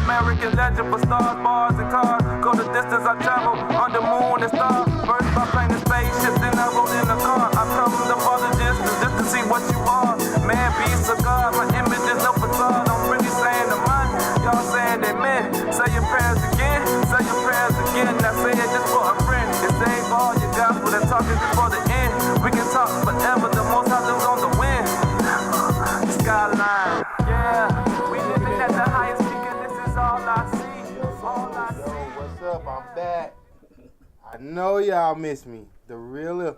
American legend for stars, bars, and cars. Go the distance I travel, on the moon and stars. First by plane and spaceships, then I rode in a car. I come the farther distance just to see what you are. Man, beast of God, my image is no facade. I'm really saying the money, y'all saying amen. Say your prayers again, say your prayers again. Now say it just for a friend. It save all your gospel and talking just for the end. We can talk forever, the most I live on the wind. Skyline, yeah, we living at the highest. What's up? I'm back. I know y'all miss me. The real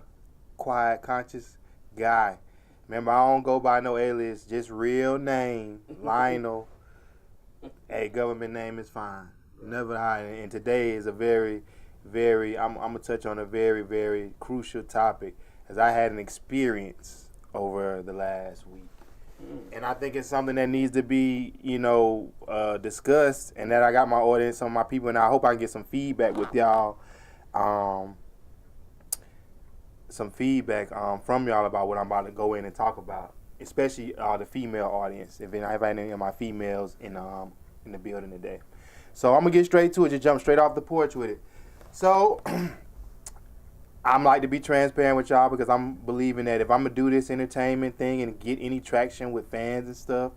quiet, conscious guy. Remember, I don't go by no alias, just real name, Lionel. Hey, government name is fine. Never hiding. And today is a very, I'm going to touch on a very, very crucial topic, as I had an experience over the last week. And I think it's something that needs to be, discussed, and that I got my audience, some of my people, and I hope I can get some feedback with y'all, from y'all about what I'm about to go in and talk about, especially the female audience, if I have any of my females in the building today. So I'm going to get straight to it, just jump straight off the porch with it. So I'm like to be transparent with y'all, because I'm believing that if I'm going to do this entertainment thing and get any traction with fans and stuff,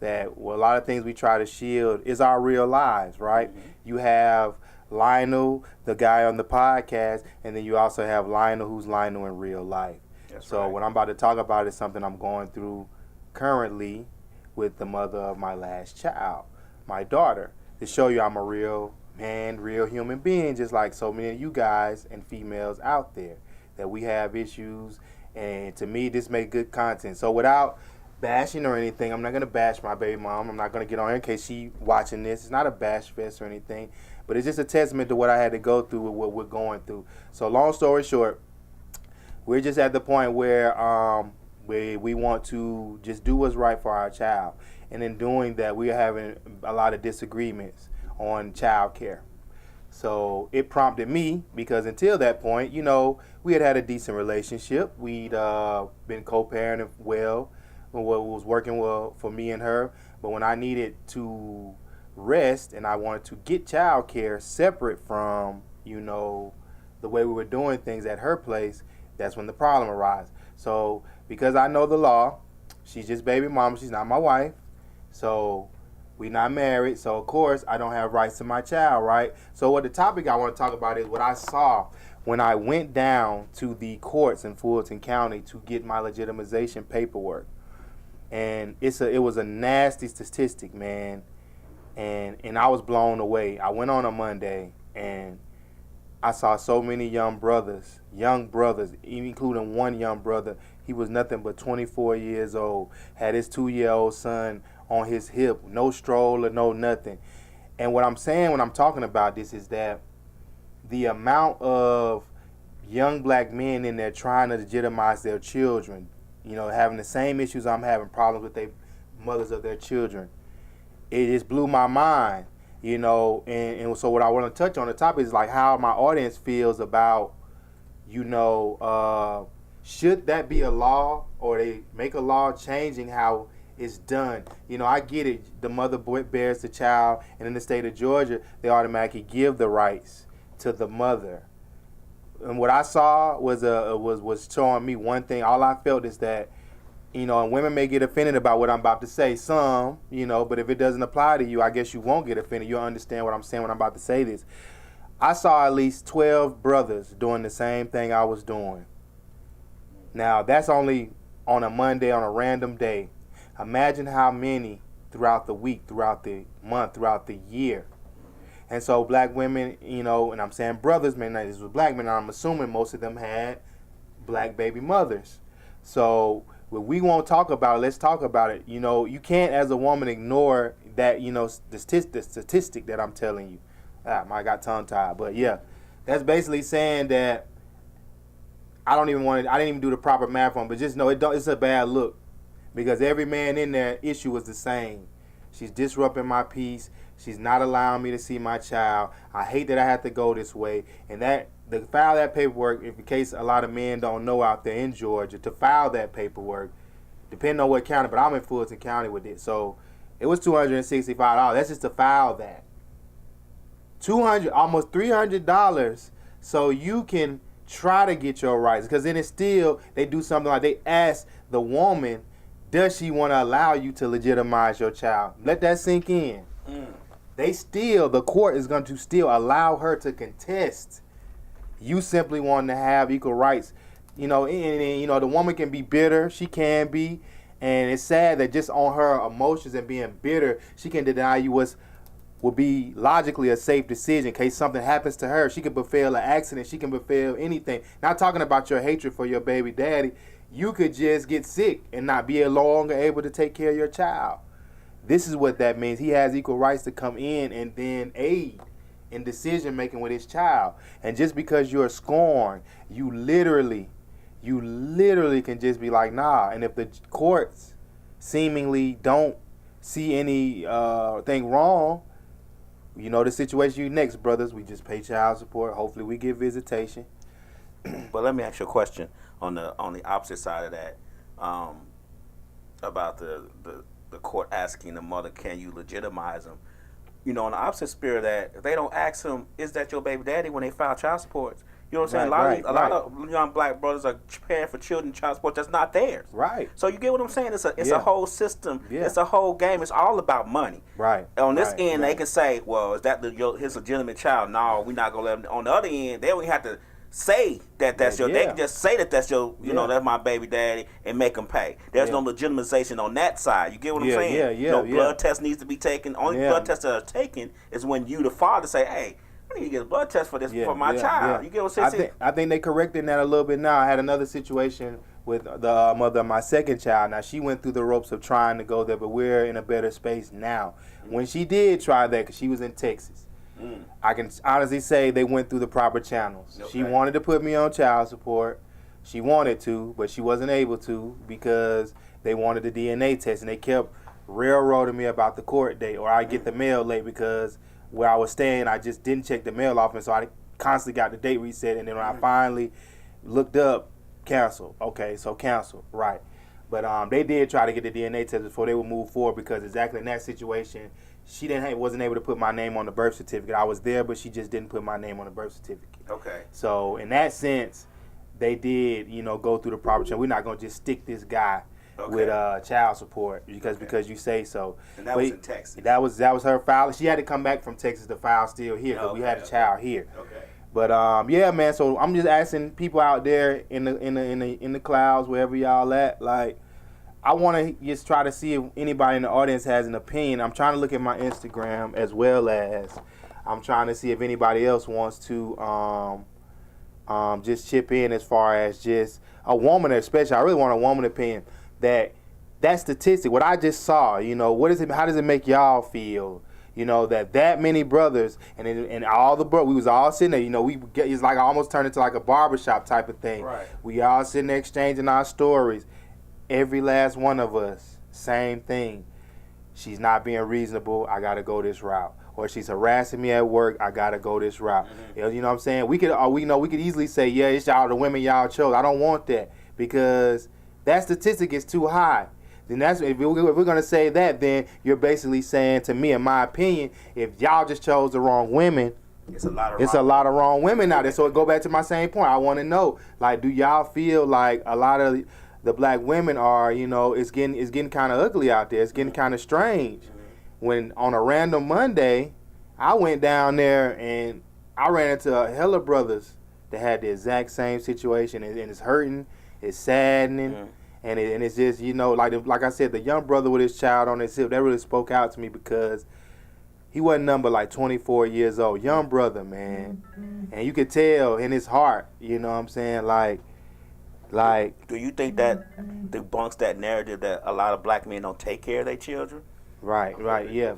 that a lot of things we try to shield is our real lives, right? Mm-hmm. You have Lionel, the guy on the podcast, and then you also have Lionel, who's Lionel in real life. That's right. What I'm about to talk about is something I'm going through currently with the mother of my last child, my daughter, to show you I'm a real man, real human being, just like so many of you guys and females out there, that we have issues, and to me this make good content. So without bashing or anything, I'm not going to bash my baby mom. I'm not going to get on her in case she watching this. It's not a bash fest or anything, but it's just a testament to what I had to go through with what we're going through. So long story short, we're just at the point where we want to just do what's right for our child, and in doing that we're having a lot of disagreements on child care. So it prompted me, because until that point, we had a decent relationship. We'd been co-parenting well, what was working well for me and her. But when I needed to rest and I wanted to get child care separate from, the way we were doing things at her place, that's when the problem arose. So because I know the law, she's just baby mama, she's not my wife. So we're not married, so of course I don't have rights to my child, right? So what the topic I want to talk about is what I saw when I went down to the courts in Fulton County to get my legitimization paperwork. And it was a nasty statistic, man. And I was blown away. I went on a Monday and I saw so many young brothers, including one young brother. He was nothing but 24 years old, had his 2-year-old son on his hip, no stroller, no nothing. And what I'm saying when I'm talking about this is that the amount of young black men in there trying to legitimize their children, having the same issues I'm having, problems with their mothers of their children, it just blew my mind, and so what I want to touch on the topic is like how my audience feels about, should that be a law, or they make a law changing how it's done. I get it. The mother bears the child, and in the state of Georgia, they automatically give the rights to the mother. And what I saw was showing me one thing. All I felt is that, and women may get offended about what I'm about to say, some, but if it doesn't apply to you, I guess you won't get offended. You'll understand what I'm saying when I'm about to say this. I saw at least 12 brothers doing the same thing I was doing. Now, that's only on a Monday, on a random day. Imagine how many throughout the week, throughout the month, throughout the year. And so black women, you know, and I'm saying brothers, man, this was black men, I'm assuming most of them had black baby mothers. So when we won't talk about it, let's talk about it. You know, you can't as a woman ignore that, you know, the statistic that I'm telling you. I got tongue tied, but yeah, that's basically saying that I didn't even do the proper math on, but just know it's a bad look, because every man in there issue was the same. She's disrupting my peace. She's not allowing me to see my child. I hate that I have to go this way. And to file that paperwork, in case a lot of men don't know out there in Georgia, to file that paperwork, depending on what county, but I'm in Fulton County with it, so it was $265. That's just to file that. Almost $300, so you can try to get your rights, because then it's still, they do something like they ask the woman, does she want to allow you to legitimize your child? Let that sink in. The court is going to still allow her to contest you simply wanting to have equal rights. You know, and you know, the woman can be bitter, she can be, and it's sad that just on her emotions and being bitter, she can deny you would be logically a safe decision in case something happens to her. She can befall an accident. She can befall anything. Not talking about your hatred for your baby daddy. You could just get sick and not be no longer able to take care of your child. This is what that means. He has equal rights to come in and then aid in decision making with his child. And just because you're scorned, you literally can just be like, nah. And if the courts seemingly don't see any thing wrong, you know the situation you next, brothers. We just pay child support. Hopefully we get visitation. But let me ask you a question on the opposite side of that, about the court asking the mother, can you legitimize them? You know, on the opposite spirit of that, if they don't ask them, is that your baby daddy, when they file child support? You know what I'm saying? A lot of young black brothers are paying for children child support that's not theirs. Right. So you get what I'm saying? It's a whole system. Yeah. It's a whole game. It's all about money. Right. On this end, they can say, well, is that his legitimate child? No, we're not going to let him. On the other end, they don't even have to say that's your. They can just say that's your. You know, that's my baby daddy, and make them pay. There's no legitimization on that side. You get what I'm saying? No blood test needs to be taken. Only blood tests that are taken is when you, the father, say, hey, I need to get a blood test for this for my child. You get what I'm saying? I think they correcting that a little bit now. I had another situation with the mother of my second child. Now, she went through the ropes of trying to go there, but we're in a better space now. When she did try that, because she was in Texas, I can honestly say they went through the proper channels. Okay. She wanted to put me on child support. She wanted to, but she wasn't able to because they wanted the DNA test, and they kept railroading me about the court date, or I get the mail late because where I was staying, I just didn't check the mail off, and so I constantly got the date reset, and then when I finally looked up, cancel. Okay, so cancel, right. But they did try to get the DNA test before they would move forward, because exactly in that situation, she wasn't able to put my name on the birth certificate. I was there, but she just didn't put my name on the birth certificate. Okay. So in that sense, they did, go through the proper channel. We're not going to just stick this guy with child support because you say so. And that was in Texas. That was her file. She had to come back from Texas to file still here because we had a child here. Okay. But yeah, man. So I'm just asking people out there in the clouds, wherever y'all at, like, I want to just try to see if anybody in the audience has an opinion. I'm trying to look at my Instagram, as well as I'm trying to see if anybody else wants to just chip in, as far as just a woman, especially. I really want a woman opinion. That statistic, what I just saw, what is it? How does it make y'all feel? That many brothers and all the brothers, we was all sitting there. It's like almost turned into like a barbershop type of thing. Right. We all sitting there exchanging our stories. Every last one of us, same thing. She's not being reasonable. I gotta go this route. Or she's harassing me at work. I gotta go this route. Mm-hmm. You know what I'm saying? We could easily say, yeah, it's y'all, the women y'all chose. I don't want that, because that statistic is too high. Then if we're gonna say that, then you're basically saying to me, in my opinion, if y'all just chose the wrong women, it's a lot of wrong women out there. So it go back to my same point. I want to know, like, do y'all feel like a lot of the black women are, it's getting kind of ugly out there. It's getting kind of strange. When on a random Monday, I went down there and I ran into a hell of brothers that had the exact same situation, and it's hurting, it's saddening. And it's just, you know, like I said, the young brother with his child on his hip, that really spoke out to me because he wasn't number like 24 years old. Young brother, man. And you could tell in his heart, you know what I'm saying? Like. Do you think that debunks that narrative that a lot of black men don't take care of their children? Right, yeah.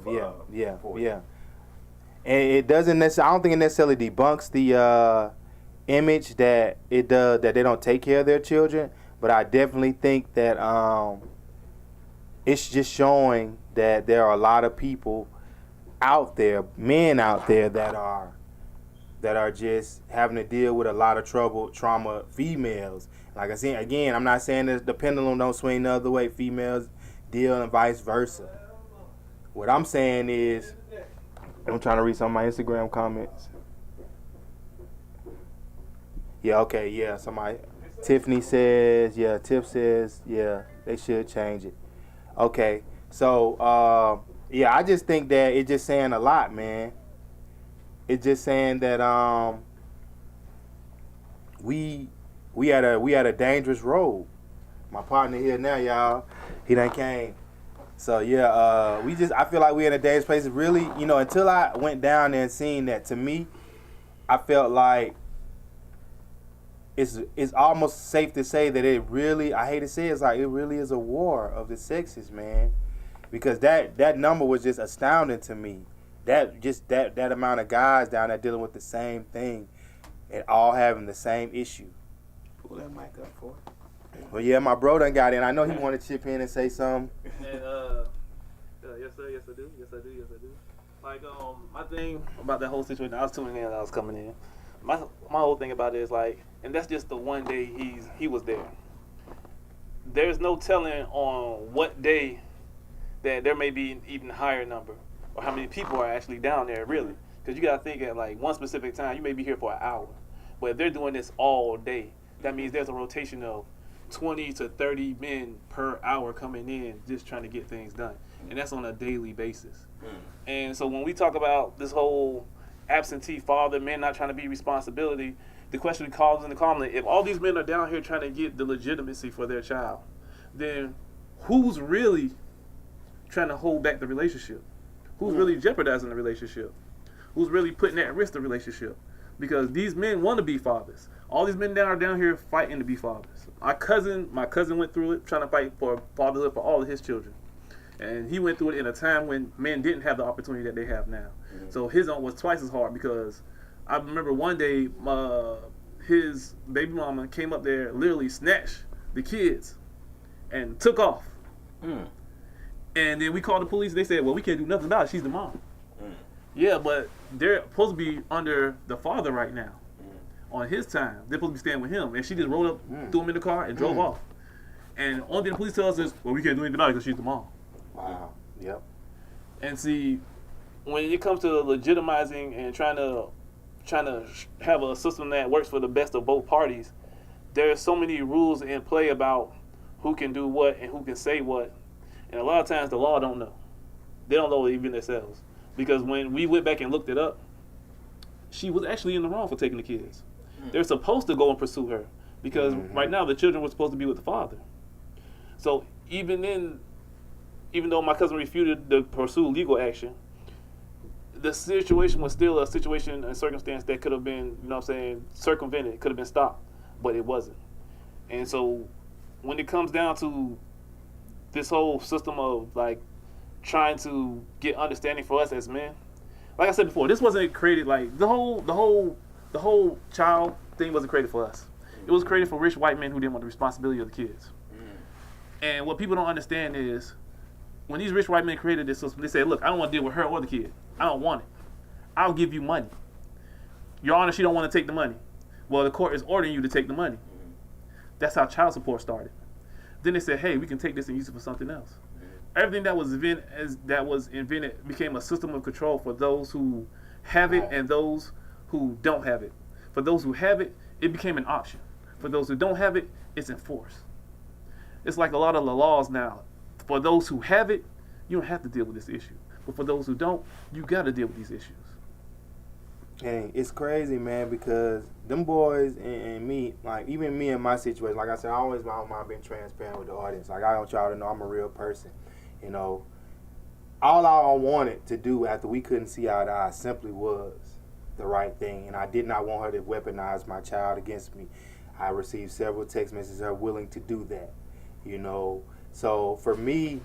And it doesn't necessarily, I don't think it necessarily debunks the image that it does, that they don't take care of their children, but I definitely think that it's just showing that there are a lot of people out there, men out there that are just having to deal with a lot of trauma, females. Like I said, again, I'm not saying that the pendulum don't swing the other way. Females deal and vice versa. What I'm saying is, I'm trying to read some of my Instagram comments. Yeah, okay, yeah. Somebody, Tiffany says, yeah, Tiff says, yeah, they should change it. Okay, so, yeah, I just think that it's just saying a lot, man. It's just saying that we at a dangerous road. My partner here now, y'all, he done came. So yeah, I feel like we in a dangerous place. Really, you know, until I went down there and seen that, to me, I felt like it's almost safe to say that it really, I hate to say it's like it really is a war of the sexes, man. Because that number was just astounding to me. That amount of guys down there dealing with the same thing and all having the same issue. Pull that mic up for it. Well, yeah, my bro done got in. I know he wanted to chip in and say something. And yes sir, yes I do. Like my thing about that whole situation, I was tuning in and I was coming in. My whole thing about it is like, and that's just the one day he was there. There's no telling on what day that there may be an even higher number or how many people are actually down there really. Because you got to think at like one specific time, you may be here for an hour. But if they're doing this all day, that means there's a rotation of 20 to 30 men per hour coming in just trying to get things done. And that's on a daily basis. And so when we talk about this whole absentee father, men not trying to be responsibility, the question calls into common, if all these men are down here trying to get the legitimacy for their child, then who's really trying to hold back the relationship? Who's really jeopardizing the relationship? Who's really putting at risk the relationship? Because these men want to be fathers. All these men are down here fighting to be fathers. My cousin went through it, trying to fight for fatherhood for all of his children. And he went through it in a time when men didn't have the opportunity that they have now. So his own was twice as hard because I remember one day his baby mama came up there, literally snatched the kids and took off. And then we called the police. They said, well, we can't do nothing about it. She's the mom. Yeah, but they're supposed to be under the father right now. On his time, they're supposed to be staying with him. And she just rolled up, threw him in the car, and drove off. And only thing the police tell us is, well, we can't do anything about it because she's the mom. Wow. Yep. And see, when it comes to legitimizing and trying to have a system that works for the best of both parties, there are so many rules in play about who can do what and who can say what. And a lot of times the law don't know. They don't know even themselves. Because when we went back and looked it up, she was actually in the wrong for taking the kids. They're supposed to go and pursue her. Because right now the children were supposed to be with the father. So even though my cousin refuted to pursue legal action, the situation was still a situation and circumstance that could have been, you know what I'm saying, circumvented. It could have been stopped. But it wasn't. And so when it comes down to this whole system of like trying to get understanding for us as men, like I said before, this wasn't created like the whole child thing wasn't created for us. It was created for rich white men who didn't want the responsibility of the kids. And what people don't understand is when these rich white men created this system, they said, look, I don't want to deal with her or the kid. I don't want it. I'll give you money. Your Honor, she don't want to take the money. Well, the court is ordering you to take the money. That's how child support started. Then they said, hey, we can take this and use it for something else. Everything that was invented became a system of control for those who have it and those who don't have it. For those who have it, it became an option. For those who don't have it, it's enforced. It's like a lot of the laws now. For those who have it, you don't have to deal with this issue. But for those who don't, you got to deal with these issues. And it's crazy, man, because them boys and me, like even me in my situation, like I said, I always mind being transparent with the audience. Like I want y'all to know I'm a real person. You know, all I wanted to do after we couldn't see eye to eye simply was the right thing, and I did not want her to weaponize my child against me. I received several text messages her willing to do that. You know, so for me,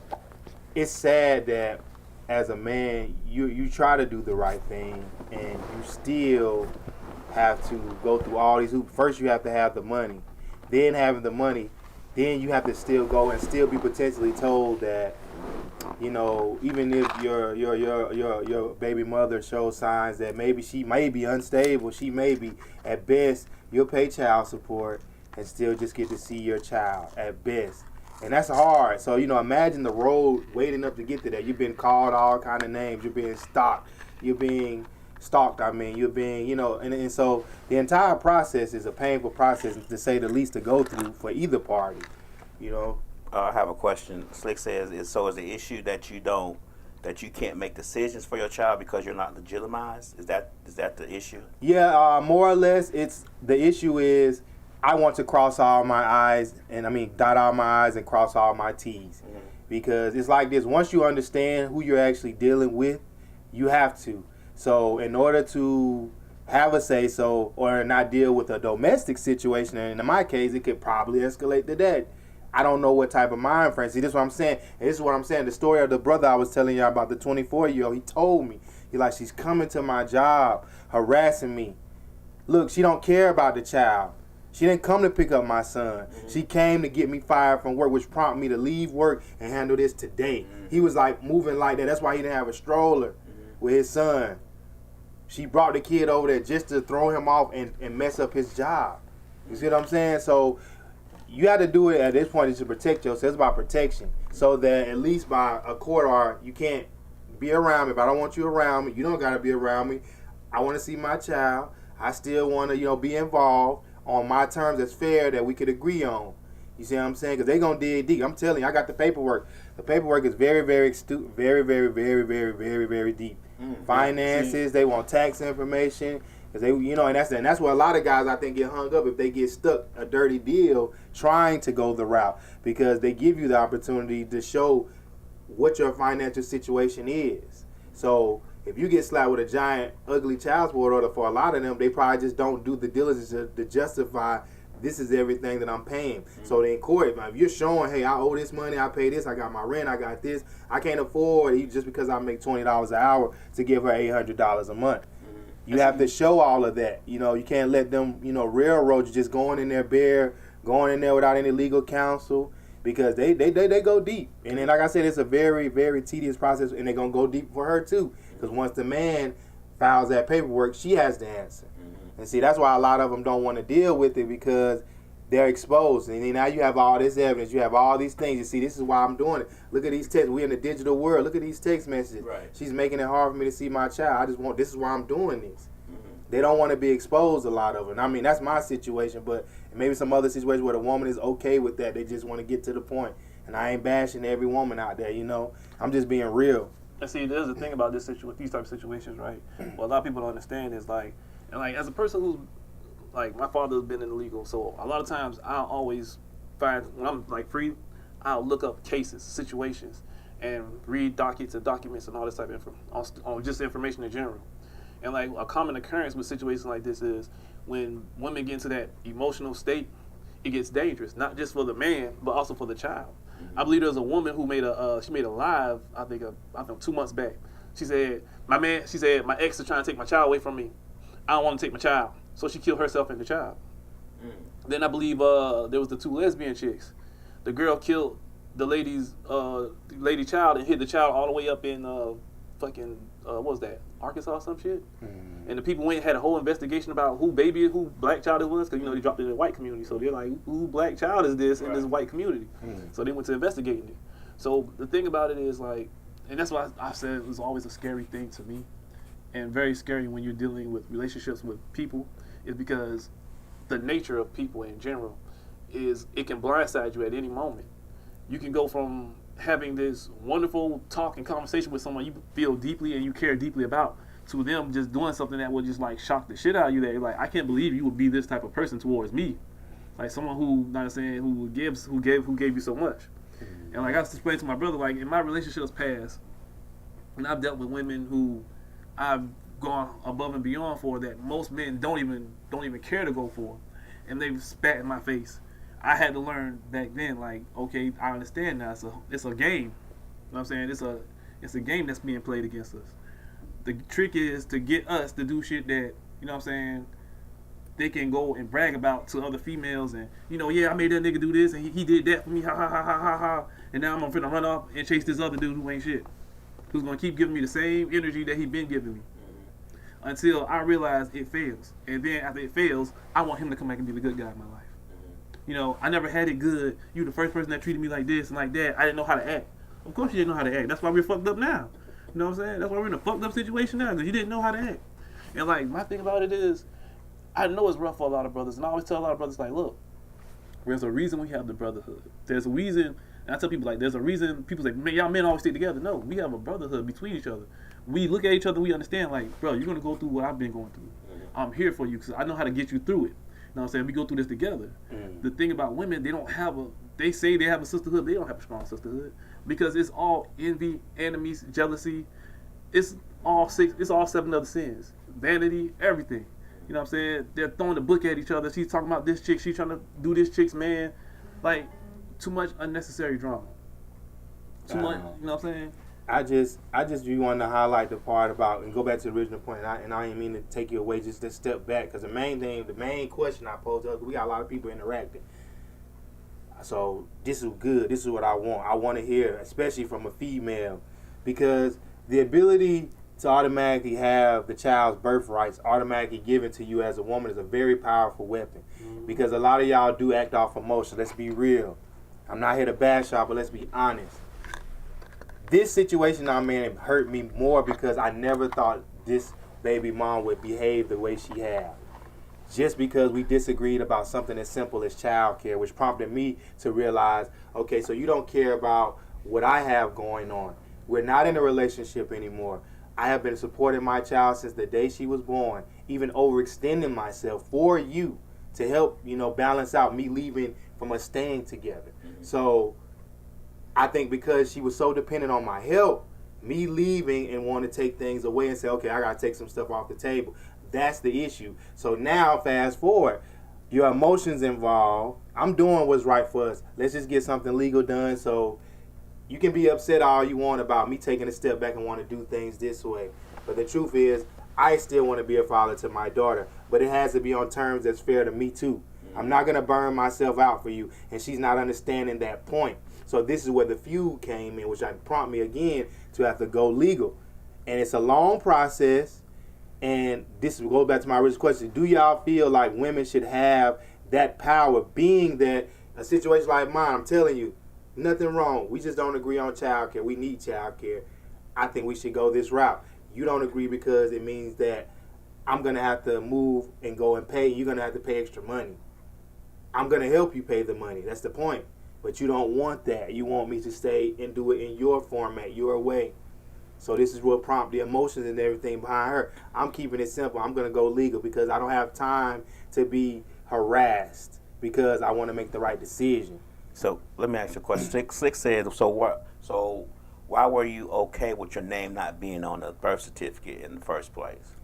it's sad that as a man, you try to do the right thing, and you still have to go through all these hoops. First, you have to have the money. Then, having the money, then you have to still go and still be potentially told that, you know, even if your baby mother shows signs that maybe she may be unstable, she may be, at best, you'll pay child support and still just get to see your child at best. And that's hard. So, you know, imagine the road waiting up to get to that. You've been called all kind of names. You're being stalked. You're being, you know, and so the entire process is a painful process, to say the least, to go through for either party, you know. I have a question. Slick says, is the issue that you can't make decisions for your child because you're not legitimized? Is that the issue? Yeah, more or less. It's the issue is I want to cross all my I's, and dot all my I's and cross all my T's. Mm-hmm. Because it's like this, once you understand who you're actually dealing with, you have to. So in order to have a say-so or not deal with a domestic situation, and in my case, it could probably escalate to that. I don't know what type of mind frame. See, this is what I'm saying. And this is what I'm saying. The story of the brother I was telling you about, the 24-year-old, he told me, she's coming to my job, harassing me. Look, she don't care about the child. She didn't come to pick up my son. Mm-hmm. She came to get me fired from work, which prompted me to leave work and handle this today. Mm-hmm. He was like moving like that. That's why he didn't have a stroller with his son. She brought the kid over there just to throw him off and mess up his job. You see what I'm saying? So you have to do it at this point is to protect yourself. It's about protection. So that at least by a court order, you can't be around me. If I don't want you around me, you don't got to be around me. I want to see my child. I still want to, be involved on my terms that's fair that we could agree on. You see what I'm saying? Because they're going to dig deep. I'm telling you, I got the paperwork. The paperwork is very, very astute, very, very, very, very, very, very deep. Finances, they want tax information. Cause they, and that's where a lot of guys I think get hung up if they get stuck a dirty deal trying to go the route, because they give you the opportunity to show what your financial situation is. So if you get slapped with a giant, ugly child support order, for a lot of them, they probably just don't do the diligence to justify this is everything that I'm paying. Mm-hmm. So in court, if you're showing, hey, I owe this money, I pay this, I got my rent, I got this, I can't afford, just because I make $20 an hour, to give her $800 a month. You have to show all of that. You can't let them, railroad you just going in there bare, going in there without any legal counsel, because they go deep. And then, like I said, it's a very, very tedious process, and they're going to go deep for her, too. Because once the man files that paperwork, she has to answer. Mm-hmm. And see, that's why a lot of them don't want to deal with it, because they're exposed. And then now you have all this evidence. You have all these things. You see, this is why I'm doing it. Look at these texts. We're in the digital world. Look at these text messages. Right. She's making it hard for me to see my child. This is why I'm doing this. Mm-hmm. They don't want to be exposed, a lot of them. That's my situation, but maybe some other situation where the woman is okay with that. They just want to get to the point. And I ain't bashing every woman out there, I'm just being real. And see, there's the thing about these type of situations, right? What a lot of people don't understand is as a person who's, my father's been in the legal, so a lot of times I'll always find, when I'm free, I'll look up cases, situations, and read documents and all this type of on just information in general. And a common occurrence with situations like this is when women get into that emotional state, it gets dangerous, not just for the man, but also for the child. Mm-hmm. I believe there was a woman who made a live, I think 2 months back. She said, my ex is trying to take my child away from me. I don't want to take my child. So she killed herself and the child. Mm. Then I believe there was the 2 lesbian chicks. The girl killed the lady child and hid the child all the way up in what was that, Arkansas or some shit? Mm. And the people had a whole investigation about who black child it was, because they dropped it in the white community. So they're like, who black child is this in this white community? Mm. So they went to investigating it. So the thing about it is and that's why I said it was always a scary thing to me, and very scary when you're dealing with relationships with people, is because the nature of people in general is it can blindside you at any moment. You can go from having this wonderful talk and conversation with someone you feel deeply and you care deeply about to them just doing something that would just like shock the shit out of you. That you're like, I can't believe you would be this type of person towards me, like someone who, not saying who gave you so much. And like I explained to my brother, like in my relationships past, and I've dealt with women who I've gone above and beyond for that most men don't even care to go for, and they've spat in my face. I had to learn back then, like, okay, I understand now. It's a game. You know what I'm saying? It's a game that's being played against us. The trick is to get us to do shit that, you know what I'm saying, they can go and brag about to other females, and yeah, I made that nigga do this and he did that for me, ha ha ha ha ha ha. And now I'm gonna run off and chase this other dude who ain't shit, who's gonna keep giving me the same energy that he been giving me, until I realize it fails. And then after it fails, I want him to come back and be the good guy in my life. I never had it good. You the first person that treated me like this and like that. I didn't know how to act. Of course you didn't know how to act. That's why we're fucked up now. You know what I'm saying? That's why we're in a fucked up situation now, because you didn't know how to act. And like, my thing about it is, I know it's rough for a lot of brothers, and I always tell a lot of brothers, like, look, there's a reason we have the brotherhood. There's a reason, and I tell people, like, there's a reason people say, man, y'all men always stick together. No, we have a brotherhood between each other. We look at each other, we understand, like, bro, you're going to go through what I've been going through. I'm here for you, because I know how to get you through it. You know what I'm saying? We go through this together. The thing about women, they say they have a sisterhood, they don't have a strong sisterhood, because it's all envy, enemies, jealousy. It's all 7 other sins. Vanity, everything. You know what I'm saying? They're throwing the book at each other. She's talking about this chick. She's trying to do this chick's man. Like, too much unnecessary drama. Too much, you know what I'm saying? I just want to highlight the part about, and go back to the original point, and I didn't mean to take you away, just to step back, because the main question I posed, we got a lot of people interacting. So this is good. This is what I want. I want to hear, especially from a female, because the ability to automatically have the child's birthrights automatically given to you as a woman is a very powerful weapon. Because a lot of y'all do act off emotion. Let's be real. I'm not here to bash y'all, but let's be honest. This situation I'm in hurt me more because I never thought this baby mom would behave the way she had. Just because we disagreed about something as simple as childcare, which prompted me to realize, okay, so you don't care about what I have going on. We're not in a relationship anymore. I have been supporting my child since the day she was born, even overextending myself for you to help, balance out me leaving from us staying together. So I think because she was so dependent on my help, me leaving and wanting to take things away and say, okay, I got to take some stuff off the table. That's the issue. So now, fast forward, your emotions involved. I'm doing what's right for us. Let's just get something legal done so you can be upset all you want about me taking a step back and want to do things this way. But the truth is, I still want to be a father to my daughter. But it has to be on terms that's fair to me, too. I'm not going to burn myself out for you. And she's not understanding that point. So this is where the feud came in, which prompted me again to have to go legal. And it's a long process. And this goes back to my original question. Do y'all feel like women should have that power, being that a situation like mine, I'm telling you, nothing wrong. We just don't agree on childcare. We need childcare. I think we should go this route. You don't agree because it means that I'm going to have to move and go and pay. You're going to have to pay extra money. I'm going to help you pay the money. That's the point. But you don't want that. You want me to stay and do it in your format, your way. So this is what prompted the emotions and everything behind her. I'm keeping it simple. I'm going to go legal because I don't have time to be harassed because I want to make the right decision. So let me ask you a question. Slick said, so why were you okay with your name not being on the birth certificate in the first place?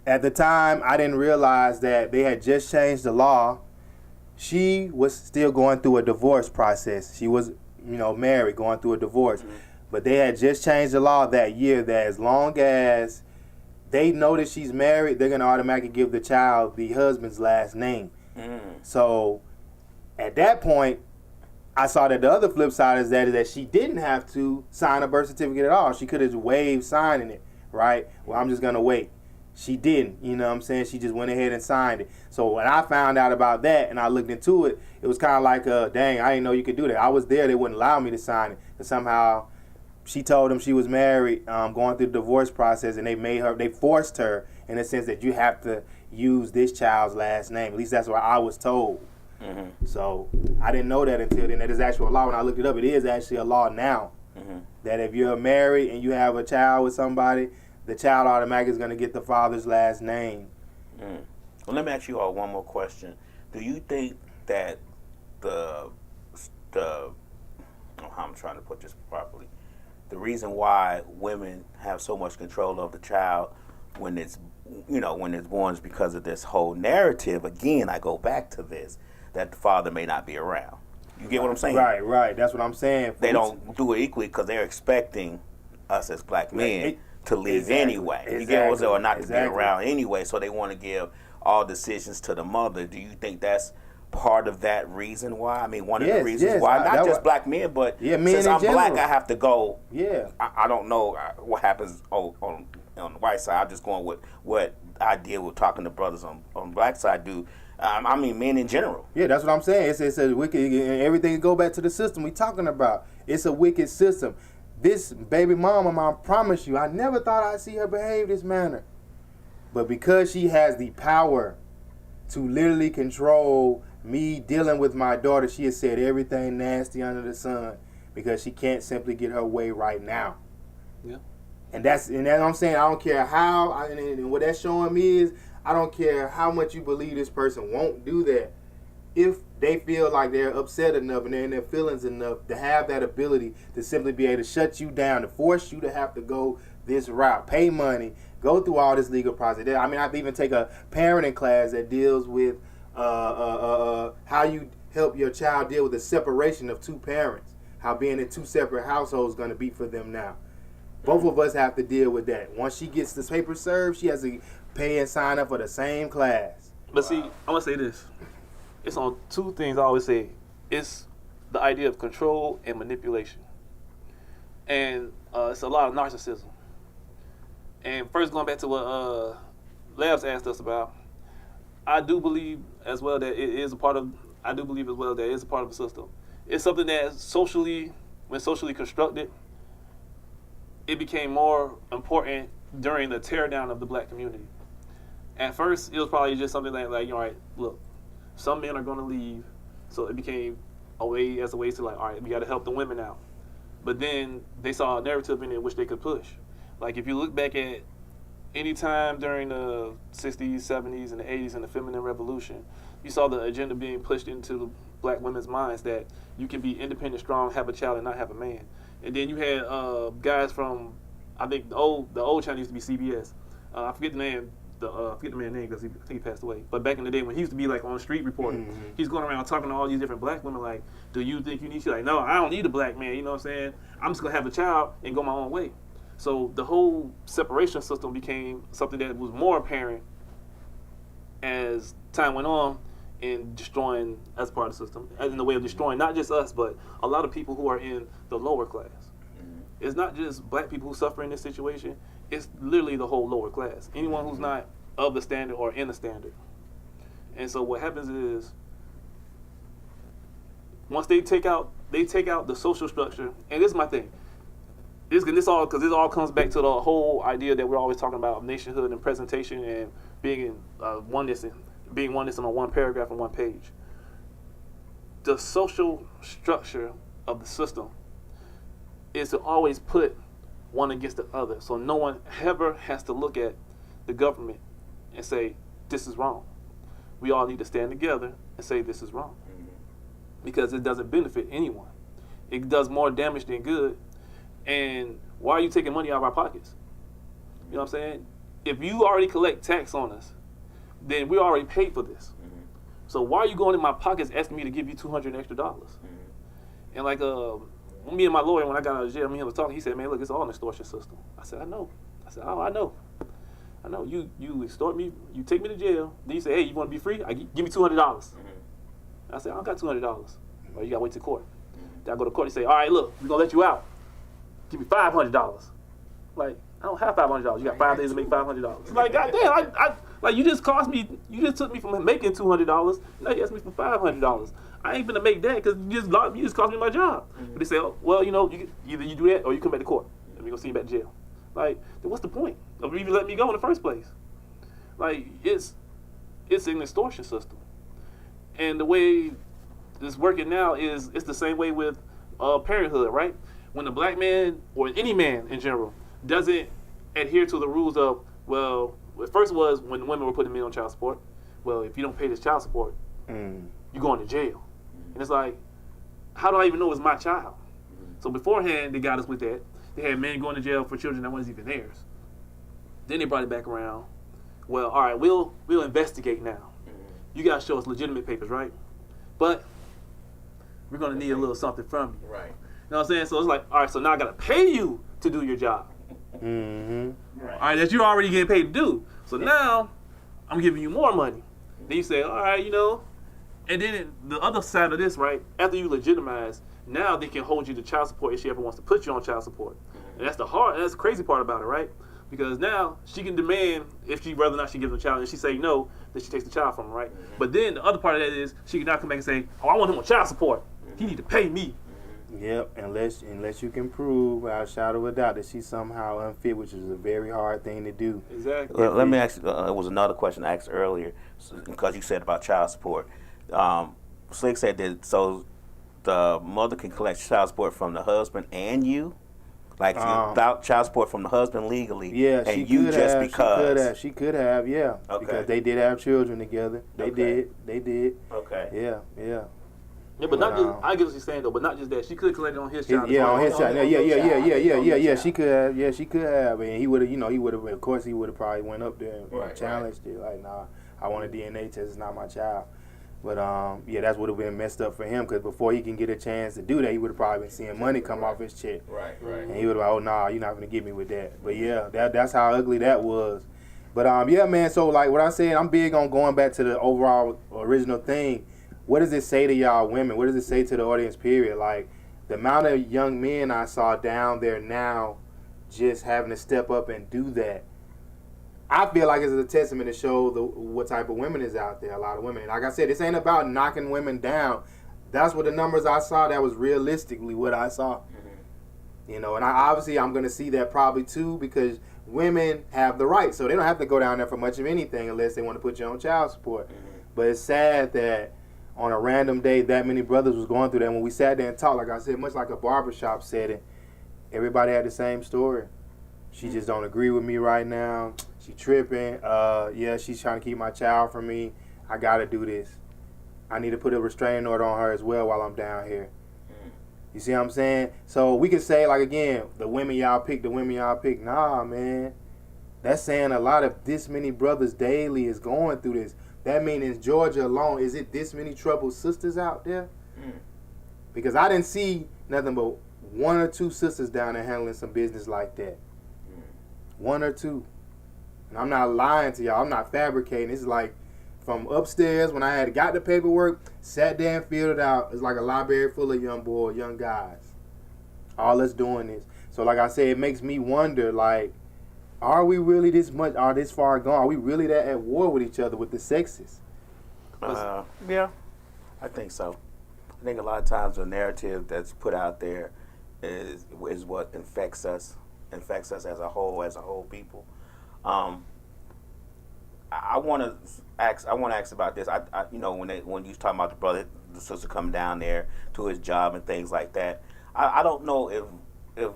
At the time, I didn't realize that they had just changed the law. She was still going through a divorce process. She was, married, going through a divorce. But they had just changed the law that year that as long as they know that she's married, they're going to automatically give the child the husband's last name. So at that point, I saw that the other flip side is that she didn't have to sign a birth certificate at all. She could have waived signing it, right? Well, I'm just going to wait. She didn't, you know what I'm saying? She just went ahead and signed it. So when I found out about that and I looked into it, it was kind of like, dang, I didn't know you could do that. I was there. They wouldn't allow me to sign it. But somehow she told them she was married, going through the divorce process, and they forced her in the sense that you have to use this child's last name. At least that's what I was told. So I didn't know that until then. That is actual law. When I looked it up, it is actually a law now. That if you're married and you have a child with somebody, the child automatically is going to get the father's last name. Well, let me ask you all one more question. Do you think that the how I'm trying to put this properly, the reason why women have so much control of the child when it's born is because of this whole narrative? Again, I go back to this, that the father may not be around. You get what I'm saying? Right. That's what I'm saying. They don't do it equally because they're expecting us as black men to leave anyway. You get what I'm saying? Or not to be around anyway, so they want to give all decisions to the mother. Do you think that's part of that reason why? I mean, one of the reasons why, not just black men, but since I'm black, I have to go. Yeah. I don't know what happens on the white side. I'm just going with what I deal with talking to brothers on the black side do. I mean, men in general. Yeah, that's what I'm saying. It's a wicked, everything go back to the system we talking about. It's a wicked system. This baby mama, I promise you, I never thought I'd see her behave this manner. But because she has the power to literally control me dealing with my daughter, she has said everything nasty under the sun because she can't simply get her way right now. Yeah. And that's what I'm saying. I don't care how, and what that's showing me is, I don't care how much you believe this person won't do that. If they feel like they're upset enough and they're in their feelings enough to have that ability to simply be able to shut you down, to force you to have to go this route, pay money, go through all this legal process. I mean, I have to even take a parenting class that deals with how you help your child deal with the separation of two parents, how being in two separate households is going to be for them now. Both of us have to deal with that. Once she gets this paper served, she has to pay and sign up for the same class. But see, I'm going to say this. It's on two things I always say. It's the idea of control and manipulation. And it's a lot of narcissism. And first, going back to what Labs asked us about, I do believe as well that it is a part of, the system. It's something that when socially constructed, it became more important during the teardown of the black community. At first, it was probably just something like, all right, look, some men are going to leave, so it became a way to like, all right, we got to help the women out. But then they saw a narrative in it which they could push. Like if you look back at any time during the 60s, 70s, and the 80s and the feminine revolution, you saw the agenda being pushed into black women's minds that you can be independent, strong, have a child, and not have a man. And then you had guys from, I think the old channel used to be CBS. I forget the name. I forget the man's name because I think he passed away. But back in the day when he used to be like on the street reporting, he's going around talking to all these different black women like, do you think you need? She's like, no, I don't need a black man. You know what I'm saying? I'm just going to have a child and go my own way. So the whole separation system became something that was more apparent as time went on in destroying, as part of the system, as in the way of destroying not just us, but a lot of people who are in the lower class. It's not just black people who suffer in this situation. It's literally the whole lower class. Anyone who's not of the standard or in the standard. And so what happens is, once they take out the social structure, and this is my thing. This all comes back to the whole idea that we're always talking about nationhood and presentation and being oneness in on one paragraph and one page. The social structure of the system is to always put one against the other. So no one ever has to look at the government and say, this is wrong. We all need to stand together and say this is wrong. Because it doesn't benefit anyone. It does more damage than good. And why are you taking money out of our pockets? You know what I'm saying? If you already collect tax on us, then we already paid for this. So why are you going in my pockets asking me to give you $200 extra? And like me and my lawyer, when I got out of jail, me and him was talking, he said, man, look, it's all an extortion system. I said, I know. I said, oh, I know. You extort me, you take me to jail, then you say, hey, you want to be free? Give me $200. I said, I don't got $200. Well, you got to wait to court. Then I go to court and say, all right, look, we're going to let you out. Give me $500. Like, I don't have $500. You got 5 days to make $500. Like, goddamn, like you just took me from making $200. Now you asked me for $500. I ain't gonna make that because you just cost me my job. But they say, oh, well, either you do that or you come back to court and we gonna see you back in jail. Like, then what's the point of even letting me go in the first place? Like, it's an extortion system, and the way it's working now is it's the same way with parenthood, right? When a black man or any man in general doesn't adhere to the rules of, well, at first was when women were putting men on child support. Well, if you don't pay this child support, you're going to jail. And it's like, how do I even know it's my child? So beforehand, they got us with that. They had men going to jail for children that wasn't even theirs. Then they brought it back around. Well, all right, we'll investigate now. You got to show us legitimate papers, right? But we're going to need a little something from you. Right. You know what I'm saying? So it's like, all right, so now I got to pay you to do your job. Right. All right, that you're already getting paid to do. So now I'm giving you more money. Then you say, all right, you know. And then the other side of this, right, after you legitimize, now they can hold you to child support if she ever wants to put you on child support. And that's the crazy part about it, right? Because now she can demand whether or not she gives him a child, and she say no, then she takes the child from him, right? But then the other part of that is she can now come back and say, oh, I want him on child support. He need to pay me. Yep, unless you can prove without a shadow of a doubt that she's somehow unfit, which is a very hard thing to do. Exactly. Well, let me ask you, it was another question I asked earlier, because you said about child support. Slick said that, so the mother can collect child support from the husband and you? Like without child support from the husband legally, Yeah, and she you could just have. because. She could have. Yeah. Okay. Because they did have children together. They Okay. did. Okay. Yeah. Yeah, but not just, I get what you're saying though, but not just that. She could collect it on his child. Yeah, on his child. Yeah. child. She could have. Yeah, she could have. And he would have. Of course, he would have probably went up there and challenged it. Like, nah, I want a DNA test. It's not my child. But yeah, that's would have been messed up for him, because before he can get a chance to do that, he would have probably been seeing money come off his check. Right. And he would have like, oh nah, you're not gonna get me with that. But yeah, that's how ugly that was. But yeah, man. So like what I said, I'm big on going back to the overall original thing. What does it say to y'all women? What does it say to the audience? Period. Like the amount of young men I saw down there now, just having to step up and do that. I feel like it's a testament to show what type of women is out there. A lot of women. And like I said, this ain't about knocking women down. That's what the numbers I saw. That was realistically what I saw. You know, and I'm going to see that probably too, because women have the right. So they don't have to go down there for much of anything unless they want to put you on child support. But it's sad that on a random day that many brothers was going through that. When we sat there and talked, like I said, much like a barbershop setting, everybody had the same story. She just don't agree with me right now. She tripping. Yeah, she's trying to keep my child from me. I got to do this. I need to put a restraining order on her as well while I'm down here. You see what I'm saying? So we could say, like, again, the women y'all pick. Nah, man. That's saying a lot of this many brothers daily is going through this. That means in Georgia alone, is it this many troubled sisters out there? Because I didn't see nothing but one or two sisters down there handling some business like that. One or two. And I'm not lying to y'all. I'm not fabricating. It's like from upstairs when I had got the paperwork, sat there and filled it out. It's like a library full of young guys. All us doing this. So like I said, it makes me wonder, like, are we really this far gone? Are we really that at war with each other with the sexes? Yeah, I think so. I think a lot of times the narrative that's put out there is what infects us as a whole people. I want to ask about this. I you know, when you was talking about the sister coming down there to his job and things like that. I don't know if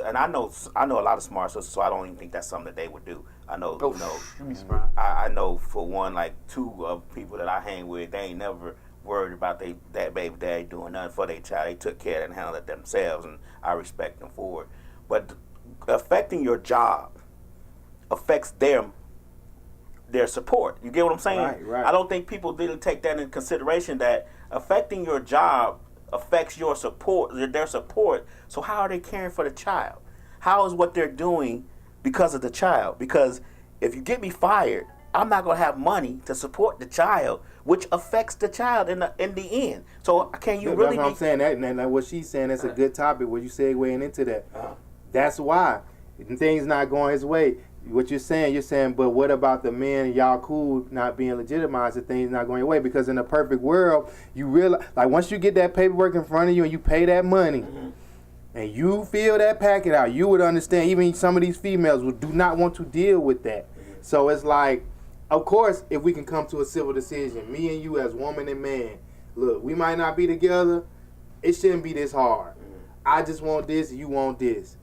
and I know a lot of smart sisters, so I don't even think that's something that they would do. I know, I know for one, like two of people that I hang with, they ain't never worried about that baby daddy doing nothing for their child. They took care of it and handled it themselves, and I respect them for it. But affecting your job affects their support. You get what I'm saying? Right. I don't think people really take that into consideration, that affecting your job affects your support, their support. So how are they caring for the child? How is what they're doing because of the child? Because if you get me fired, I'm not going to have money to support the child, which affects the child in the end. So can you really? That's what I'm saying. That what she's saying. That's a good topic. Where you segueing into that. That's why things not going his way. What you're saying, but what about the men, y'all cool, not being legitimized, and things not going your way? Because in a perfect world, you realize, like, once you get that paperwork in front of you and you pay that money, and you fill that packet out, you would understand. Even some of these females do not want to deal with that. So it's like, of course, if we can come to a civil decision, me and you as woman and man, look, we might not be together. It shouldn't be this hard. I just want this, you want this.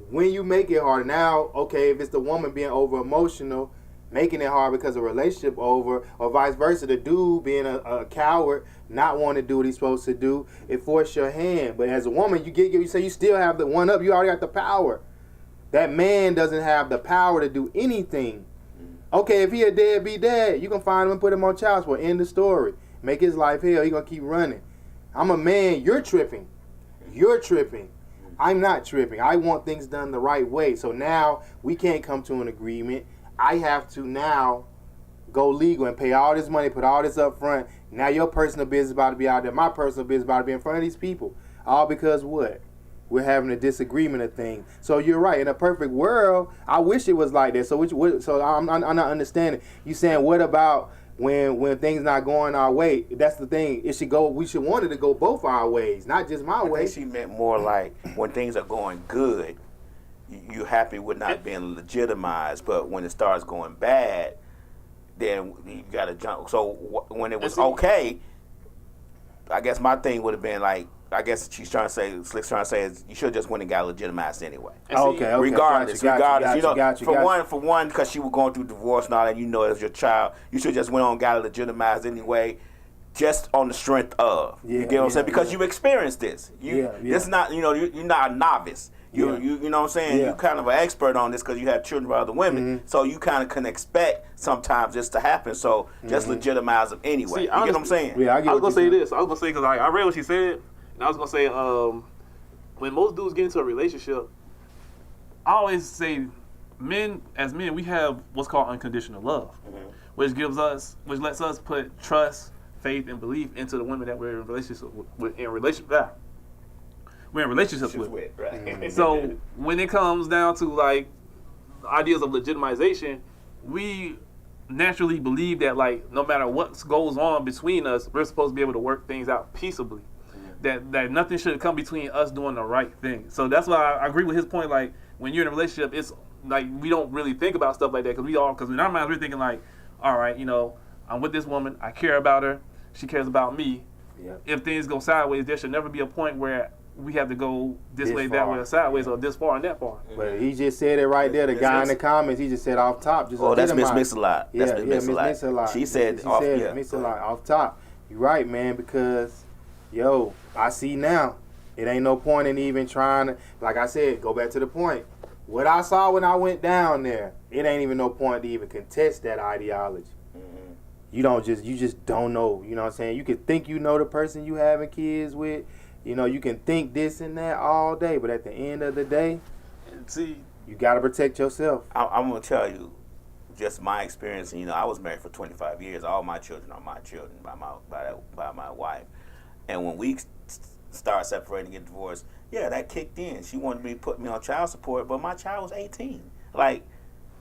when you make it hard, now, okay, if it's the woman being over emotional, making it hard because of relationship over, or vice versa, the dude being a coward, not wanting to do what he's supposed to do, it forces your hand. But as a woman, you say you still have the one up, you already got the power. That man doesn't have the power to do anything. Okay, if he a deadbeat dad, you can find him and put him on child support. End the story. Make his life hell. He gonna keep running. I'm a man. You're tripping. You're tripping. I'm not tripping. I want things done the right way. So now we can't come to an agreement. I have to now go legal and pay all this money, put all this up front. Now your personal business about to be out there. My personal business about to be in front of these people. All because what? We're having a disagreement of things. So you're right. In a perfect world, I wish it was like that. So I'm not understanding. You saying what about when things not going our way? That's the thing. It should go. We should want it to go both our ways, not just my way. I think she meant more like when things are going good, you happy with not being legitimized. But when it starts going bad, then you got to jump. So when it was okay, I guess my thing would have been like, I guess she's trying to say, Slick's trying to say is you should have just went and got legitimized anyway. Okay. Regardless, Gotcha. for one, because she was going through divorce and all that, you know, as your child, you should just went on and got it legitimized anyway, just on the strength of. You get what I'm saying? Because you experienced this. It's not, you know, you're not a novice. You know what I'm saying? You're kind of an expert on this because you have children with other women. So you kind of can expect sometimes this to happen. So just legitimize them anyway. You get what I'm saying? Yeah, I was going to say this. I was going to say, because I read what she said. And I was going to say, when most dudes get into a relationship, I always say, as men, we have what's called unconditional love, which lets us put trust, faith, and belief into the women that we're in relationships with. We're in relationships with. Right. So when it comes down to like ideas of legitimization, we naturally believe that like no matter what goes on between us, we're supposed to be able to work things out peaceably. That nothing should come between us doing the right thing. So that's why I agree with his point. Like when you're in a relationship, it's like we don't really think about stuff like that because in our minds we're thinking like, all right, you know, I'm with this woman, I care about her, she cares about me. Yep. If things go sideways, there should never be a point where we have to go this way, that way, or sideways, or this far and that far. But he just said it right there. The guy in the comments, he just said off top. Just that's Miss Mix-a-Lot. That's Miss Mix-a-Lot. She said Mix-a-Lot off top. You're right, man, because yo, I see now. It ain't no point in even trying to, like I said, go back to the point. What I saw when I went down there, it ain't even no point to even contest that ideology. You just don't know. You know what I'm saying? You can think you know the person you having kids with. You know, you can think this and that all day, but at the end of the day, you got to protect yourself. I'm going to tell you just my experience. You know, I was married for 25 years. All my children are my children by my wife. And when we started separating and get divorced, that kicked in. She wanted me to put me on child support, but my child was 18. Like,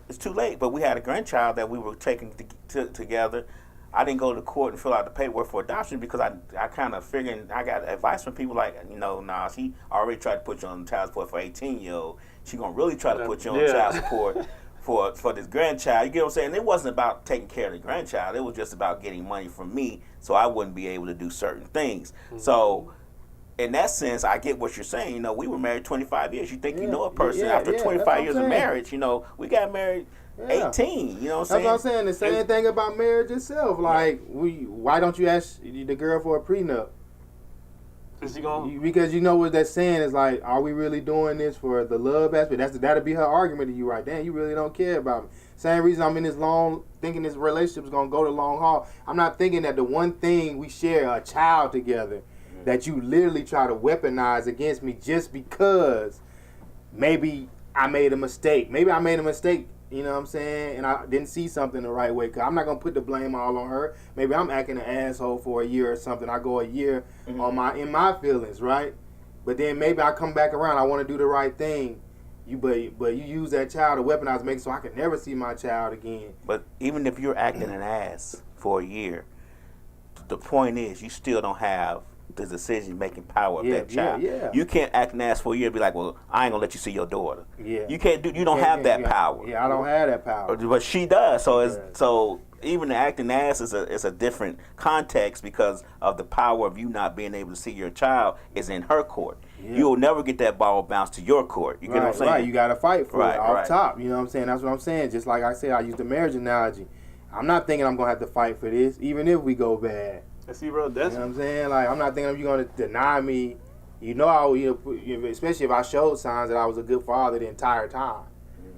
it's too late. But we had a grandchild that we were taking together. I didn't go to court and fill out the paperwork for adoption because I kind of figured, I got advice from people like, you know, nah, she already tried to put you on child support for 18-year-old. She going to really try to put you on child support for this grandchild. You get what I'm saying? And it wasn't about taking care of the grandchild. It was just about getting money from me so I wouldn't be able to do certain things. So in that sense, I get what you're saying. You know, we were married 25 years. You think you know a person. After 25 years of marriage, you know, we got married 18, you know what I'm saying? That's what I'm saying. The same thing about marriage itself. Like, why don't you ask the girl for a prenup? Because you know what that's saying is like, are we really doing this for the love aspect? That'll be her argument to you right there. You really don't care about me. Same reason I'm in this thinking this relationship is going to go the long haul. I'm not thinking that the one thing we share, a child together, that you literally try to weaponize against me just because maybe I made a mistake. You know what I'm saying? And I didn't see something the right way. Cause I'm not going to put the blame all on her. Maybe I'm acting an asshole for a year or something. I go a year in my feelings, right? But then maybe I come back around. I want to do the right thing. But you use that child to weaponize me so I can never see my child again. But even if you're acting an ass for a year, the point is you still don't have the decision-making power of that child. You can't act an ass for a year and be like, well, I ain't gonna let you see your daughter. You can't do. You don't have that power. I don't have that power. But she does. So even the acting ass is a different context because of the power of you not being able to see your child is in her court. Yeah. You will never get that ball bounced to your court. You get what I'm saying? Right, you got to fight for it off top. You know what I'm saying? That's what I'm saying. Just like I said, I use the marriage analogy. I'm not thinking I'm going to have to fight for this, even if we go bad. See, bro, that's... You know what I'm saying? Like, I'm not thinking you're going to deny me. You know, especially if I showed signs that I was a good father the entire time.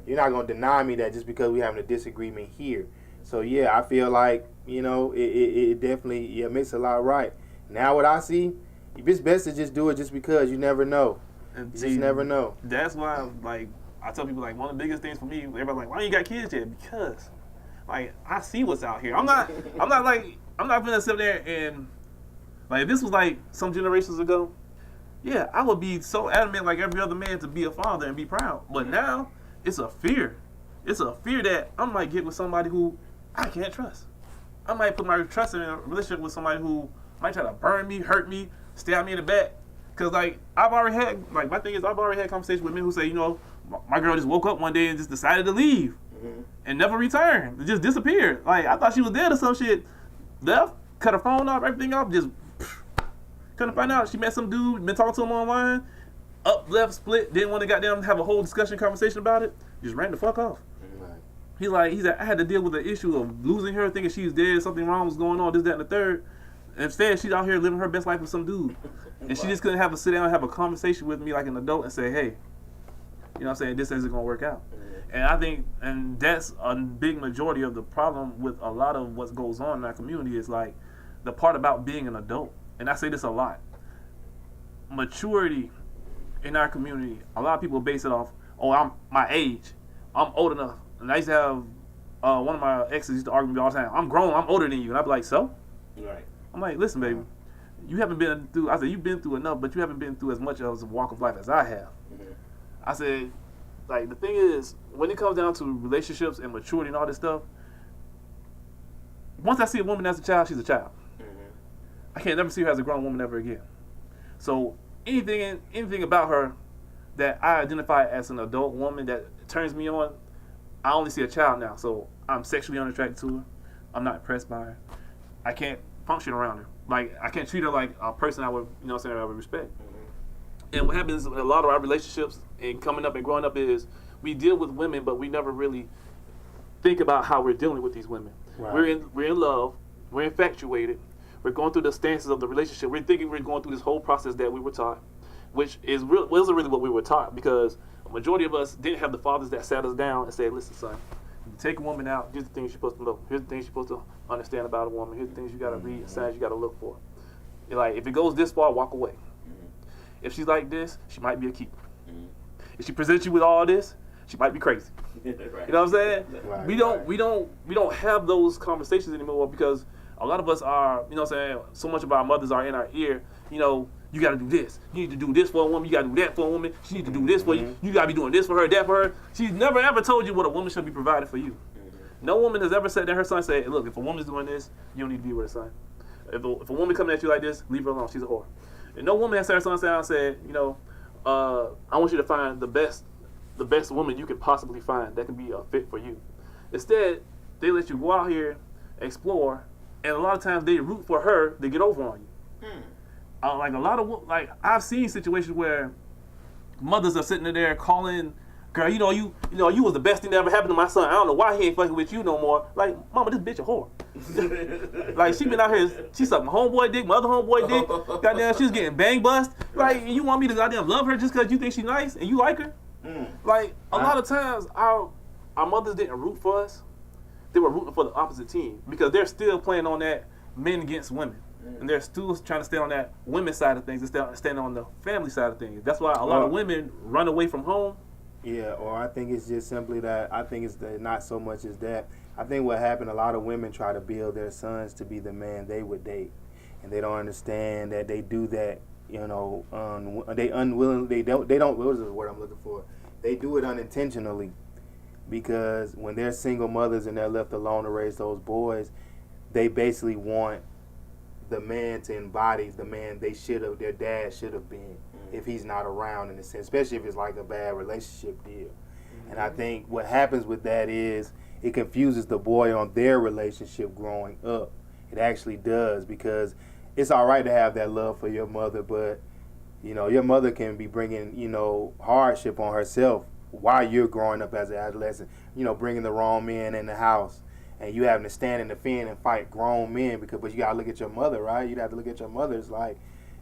You're not going to deny me that just because we're having a disagreement here. So, yeah, I feel like, you know, it definitely makes a lot right. Now what I see, it's best to just do it just because you never know. You just never know. That's why, like, I tell people, like, one of the biggest things for me, everybody's like, why you got kids yet? Because, like, I see what's out here. I'm not gonna sit there and, like, if this was, like, some generations ago, yeah, I would be so adamant like every other man to be a father and be proud. But now, it's a fear. It's a fear that I might get with somebody who I can't trust. I might put my trust in a relationship with somebody who might try to burn me, hurt me, stab me in the back. Because, like, I've already had conversations with men who say, you know, my girl just woke up one day and just decided to leave and never returned. It just disappeared. Like, I thought she was dead or some shit. Left, cut her phone off, everything off, just couldn't find out. She met some dude, been talking to him online, up, left, split, didn't want to goddamn have a whole conversation about it, just ran the fuck off. He's like, I had to deal with the issue of losing her, thinking she's dead, something wrong was going on, this, that, and the third. And instead, she's out here living her best life with some dude. And she just couldn't sit down and have a conversation with me like an adult and say, hey, you know what I'm saying, this isn't going to work out. And I think, and that's a big majority of the problem with a lot of what goes on in our community is like the part about being an adult. And I say this a lot. Maturity in our community, a lot of people base it off, I'm my age. I'm old enough. And I used to have, one of my exes used to argue with me all the time, I'm grown, I'm older than you. And I'd be like, so? Right. I'm like, listen, baby, you haven't been through, I said, you've been through enough, but you haven't been through as much of a walk of life as I have. I said, like, the thing is, when it comes down to relationships and maturity and all this stuff, once I see a woman as a child, she's a child. I can't never see her as a grown woman ever again. So anything about her that I identify as an adult woman that turns me on, I only see a child now. So I'm sexually unattracted to her. I'm not impressed by her. I can't function around her. Like, I can't treat her like a person I would, you know what I'm saying, I would respect. And what happens in a lot of our relationships and coming up and growing up is we deal with women, but we never really think about how we're dealing with these women. Right. We're in love. We're infatuated. We're going through the stances of the relationship. We're thinking we're going through this whole process that we were taught, which wasn't really what we were taught because a majority of us didn't have the fathers that sat us down and said, listen, son, you take a woman out, here's the things you're supposed to know. Here's the things you're supposed to understand about a woman. Here's the things you got to read, signs you got to look for. You're like, if it goes this far, walk away. If she's like this, she might be a keeper. If she presents you with all this, she might be crazy. Right. You know what I'm saying? Right, we don't have those conversations anymore because a lot of us are, you know what I'm saying, so much of our mothers are in our ear, you know, you got to do this. You need to do this for a woman. You got to do that for a woman. She needs to do this for you. You got to be doing this for her, that for her. She's never, ever told you what a woman should be provided for you. No woman has ever said that her son said, hey, look, if a woman's doing this, you don't need to be with her son. If a woman coming at you like this, leave her alone. She's a whore. And no woman has said her son down and said, you know, I want you to find the best woman you can possibly find that can be a fit for you. Instead, they let you go out here, explore, and a lot of times they root for her to get over on you. Like I've seen situations where mothers are sitting there calling, girl, you was the best thing that ever happened to my son. I don't know why he ain't fucking with you no more. Like, mama, this bitch a whore. Like, she been out here, she sucked my homeboy dick, my other homeboy dick. Goddamn, she's getting bang bust. Like, you want me to goddamn love her just because you think she's nice and you like her? Like, a lot of times our mothers didn't root for us. They were rooting for the opposite team because they're still playing on that men against women. And they're still trying to stay on that women's side of things instead of staying on the family side of things. That's why a lot of women run away from home. Yeah, or I think it's just simply that, I think it's not so much as that. I think what happened, a lot of women try to build their sons to be the man they would date. And they don't understand that they do that, you know, they unwillingly, they don't, what is the word I'm looking for? They do it unintentionally. Because when they're single mothers and they're left alone to raise those boys, they basically want the man to embody the man their dad should have been if he's not around in a sense, especially if it's like a bad relationship deal. And I think what happens with that is it confuses the boy on their relationship growing up. It actually does, because it's all right to have that love for your mother, but you know, your mother can be bringing, you know, hardship on herself while you're growing up as an adolescent. You know, bringing the wrong men in the house, and you having to stand and defend and fight grown men, but you gotta look at your mother, right? You'd have to look at your mother. It's like,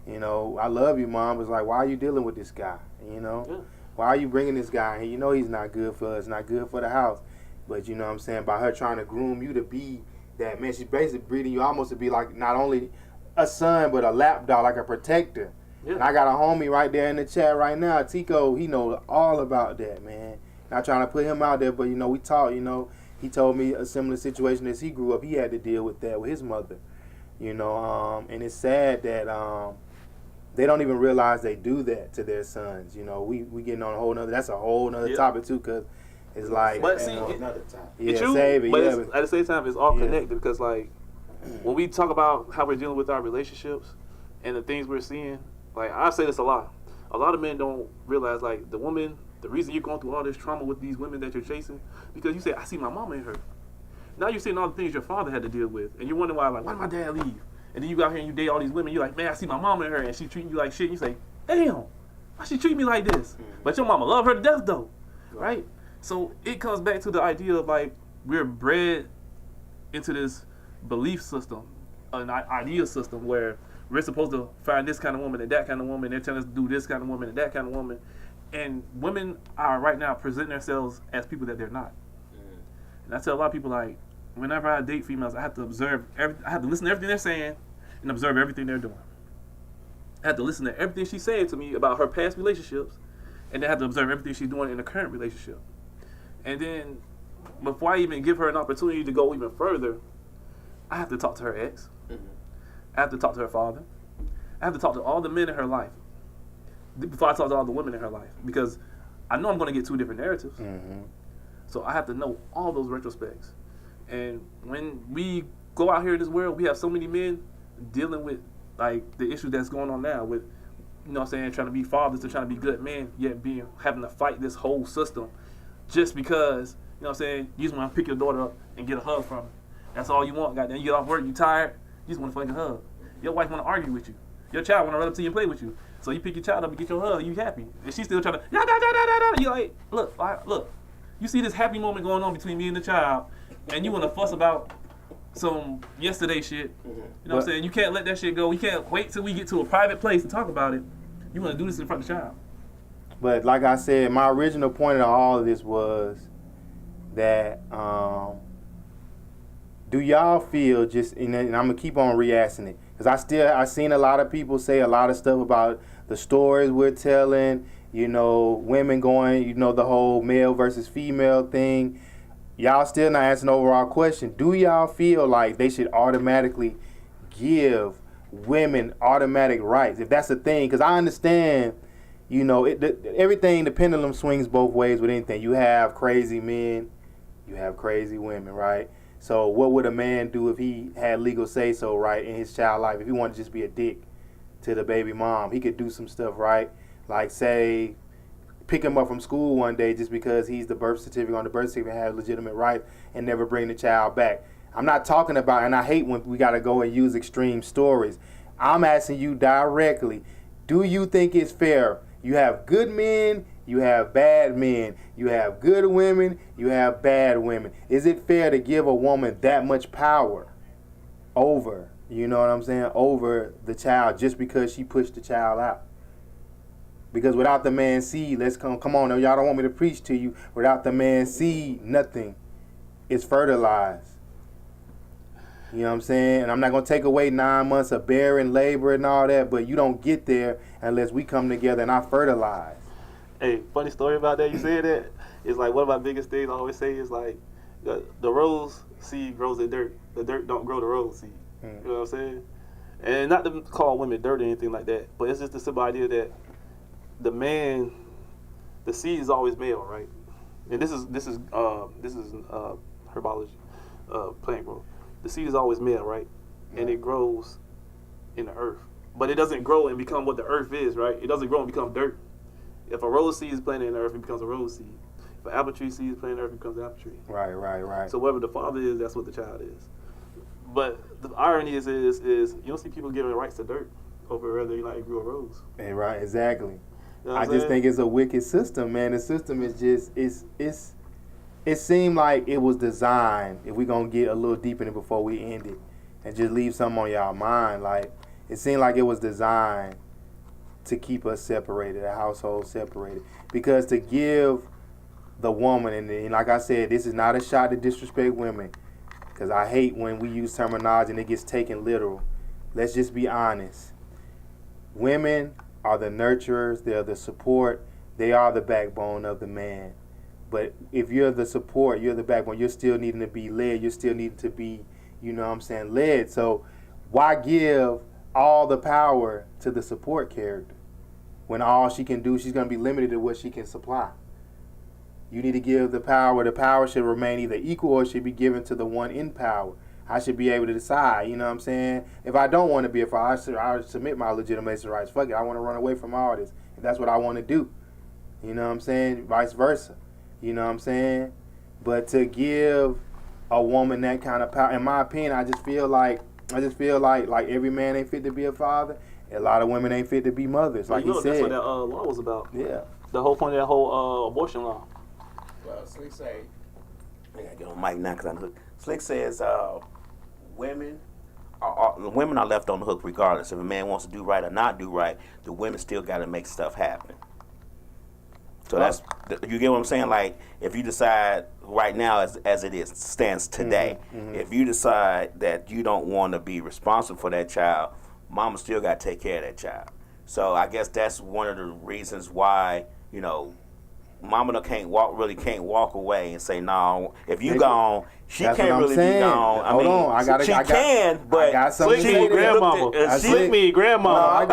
you know, I love you, Mom. It's like, why are you dealing with this guy? You know, why are you bringing this guy here? You know, he's not good for us, not good for the house. But you know what I'm saying? By her trying to groom you to be that man, she's basically breeding you almost to be like not only a son, but a lapdog, like a protector. Yeah. And I got a homie right there in the chat right now, Tico. He knows all about that, man. Not trying to put him out there, but you know, we talked. You know, he told me a similar situation as he grew up. He had to deal with that with his mother. You know, and it's sad that they don't even realize they do that to their sons. You know, we getting on a whole nother. That's a whole nother topic too, because it's like. But see, another time. It's true, save it. But yeah, at the same time, it's all connected, because like when we talk about how we're dealing with our relationships and the things we're seeing, like I say this a lot. A lot of men don't realize, like, the woman, the reason you're going through all this trauma with these women that you're chasing, because you say, I see my mama in her. Now you're seeing all the things your father had to deal with, and you're wondering why did my dad leave? And then you go out here and you date all these women, you're like, man, I see my mama in her, and she treating you like shit. And you say, damn, why she treat me like this? But your mama love her to death though, right? So it comes back to the idea of, like, we're bred into this belief system, an idea system where we're supposed to find this kind of woman and that kind of woman. They're telling us to do this kind of woman and that kind of woman. And women are right now presenting themselves as people that they're not. And I tell a lot of people, like, whenever I date females, I have to I have to listen to everything they're saying and observe everything they're doing. I have to listen to everything she's saying to me about her past relationships, and then I have to observe everything she's doing in the current relationship. And then, before I even give her an opportunity to go even further, I have to talk to her ex. I have to talk to her father. I have to talk to all the men in her life before I talk to all the women in her life, because I know I'm going to get two different narratives. So I have to know all those retrospects. And when we go out here in this world, we have so many men dealing with, like, the issue that's going on now with, you know what I'm saying, trying to be fathers and trying to be good men, yet having to fight this whole system just because, you know what I'm saying, you just want to pick your daughter up and get a hug from her. That's all you want. Goddamn, you get off work, you tired, you just want to fucking hug. Your wife want to argue with you. Your child want to run up to you and play with you. So you pick your child up and get your hug, you happy. And she's still trying to, you're like, look, you see this happy moment going on between me and the child, and you want to fuss about some yesterday shit. You know what I'm saying? You can't let that shit go. You can't wait till we get to a private place to talk about it. You want to do this in front of the child. But like I said, my original point of all of this was that do y'all feel just, and I'm gonna keep on re-asking it, because I seen a lot of people say a lot of stuff about the stories we're telling, you know, women going, you know, the whole male versus female thing. Y'all still not answering the overall question. Do y'all feel like they should automatically give women automatic rights, if that's the thing? Because I understand, you know, everything, the pendulum swings both ways with anything. You have crazy men, you have crazy women, right? So what would a man do if he had legal say-so, right, in his child life? If he wanted to just be a dick to the baby mom, he could do some stuff, right? Like, say, pick him up from school one day just because he's the birth certificate on the birth certificate and have legitimate rights, and never bring the child back. I'm not talking about, and I hate when we got to go and use extreme stories. I'm asking you directly, do you think it's fair? You have good men, you have bad men, you have good women, you have bad women. Is it fair to give a woman that much power over, you know what I'm saying, over the child just because she pushed the child out? Because without the man's seed, come on, y'all don't want me to preach to you. Without the man's seed, nothing is fertilized. You know what I'm saying? And I'm not going to take away 9 months of barren labor and all that, but you don't get there unless we come together and I fertilize. Hey, funny story about that, you said that. It's like one of my biggest things I always say is like, the rose seed grows in dirt. The dirt don't grow the rose seed. You know what I'm saying? And not to call women dirt or anything like that, but it's just the simple idea that the man, the seed is always male, right? And this is herbology, plant growth. The seed is always male, right? And it grows in the earth, but it doesn't grow and become what the earth is, right? It doesn't grow and become dirt. If a rose seed is planted in the earth, it becomes a rose seed. If If an apple tree sees planet Earth becomes an apple tree. Right. So whatever the father is, that's what the child is. But the irony is you don't see people giving rights to dirt over whether they grew a rose. Right, exactly. You know I just think it's a wicked system, man. The system is just it seemed like it was designed, if we're gonna get a little deep in it before we end it and just leave something on y'all mind, like it seemed like it was designed to keep us separated, a household separated. Because to give the woman, and like I said, this is not a shot to disrespect women, because I hate when we use terminology and it gets taken literal. Let's just be honest. Women are the nurturers, they're the support, they are the backbone of the man. But if you're the support, you're the backbone, you're still needing to be led, you're still needing to be, led. So why give all the power to the support character when all she can do, she's going to be limited to what she can supply? You need to give the power should remain either equal or should be given to the one in power. I should be able to decide, If I don't want to be a father, I submit my legitimation rights. Fuck it, I want to run away from all this. If that's what I want to do. Vice versa. But to give a woman that kind of power, in my opinion, I just feel like every man ain't fit to be a father. A lot of women ain't fit to be mothers, like he said. That's what that law was about. Yeah. The whole point of that whole abortion law. Well, Slick say, I gotta get on mic now because I'm hooked. Slick says, women are left on the hook regardless. If a man wants to do right or not do right, the women still got to make stuff happen. So that's, you get what I'm saying? Like, if you decide right now as it stands today, if you decide that you don't want to be responsible for that child, mama still got to take care of that child. So I guess that's one of the reasons why, mama can't walk away and say, no, if you gone, she can't really be gone. Hold on, she can, but I got something to say. Grandmama. Slick me, grandmama. I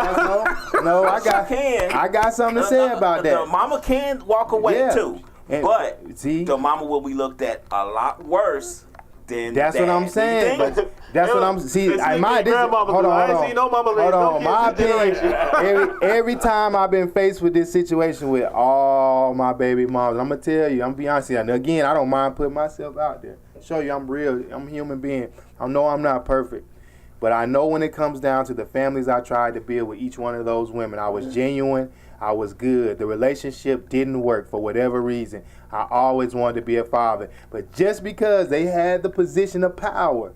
got something to say about that. The mama can walk away too, but see, the mama will be looked at a lot worse than that's that. What I'm saying. But that's what I'm see. Hold on. My opinion. Every time I've been faced with this situation with all my baby moms, I'm gonna tell you, I'm gonna be honest with you. Again, I don't mind putting myself out there. Show you I'm real. I'm a human being. I know I'm not perfect, but I know when it comes down to the families I tried to build with each one of those women, I was genuine. I was good. The relationship didn't work for whatever reason. I always wanted to be a father. But just because they had the position of power,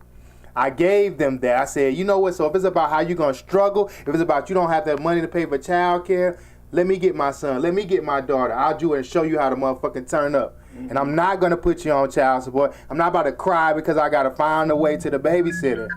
I gave them that. I said, you know what? So if it's about how you're going to struggle, if it's about you don't have that money to pay for child care, let me get my son. Let me get my daughter. I'll do it and show you how to motherfucking turn up. And I'm not going to put you on child support. I'm not about to cry because I got to find a way to the babysitter.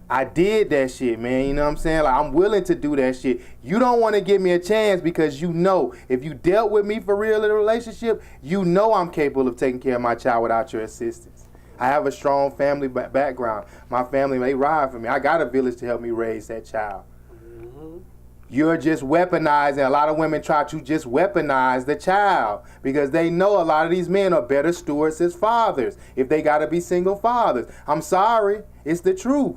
I did that shit, man. You know what I'm saying? Like, I'm willing to do that shit. You don't want to give me a chance because you know if you dealt with me for real in a relationship, you know I'm capable of taking care of my child without your assistance. I have a strong family background. My family, they ride for me. I got a village to help me raise that child. You're just weaponizing. A lot of women try to just weaponize the child because they know a lot of these men are better stewards as fathers if they got to be single fathers. I'm sorry. It's the truth.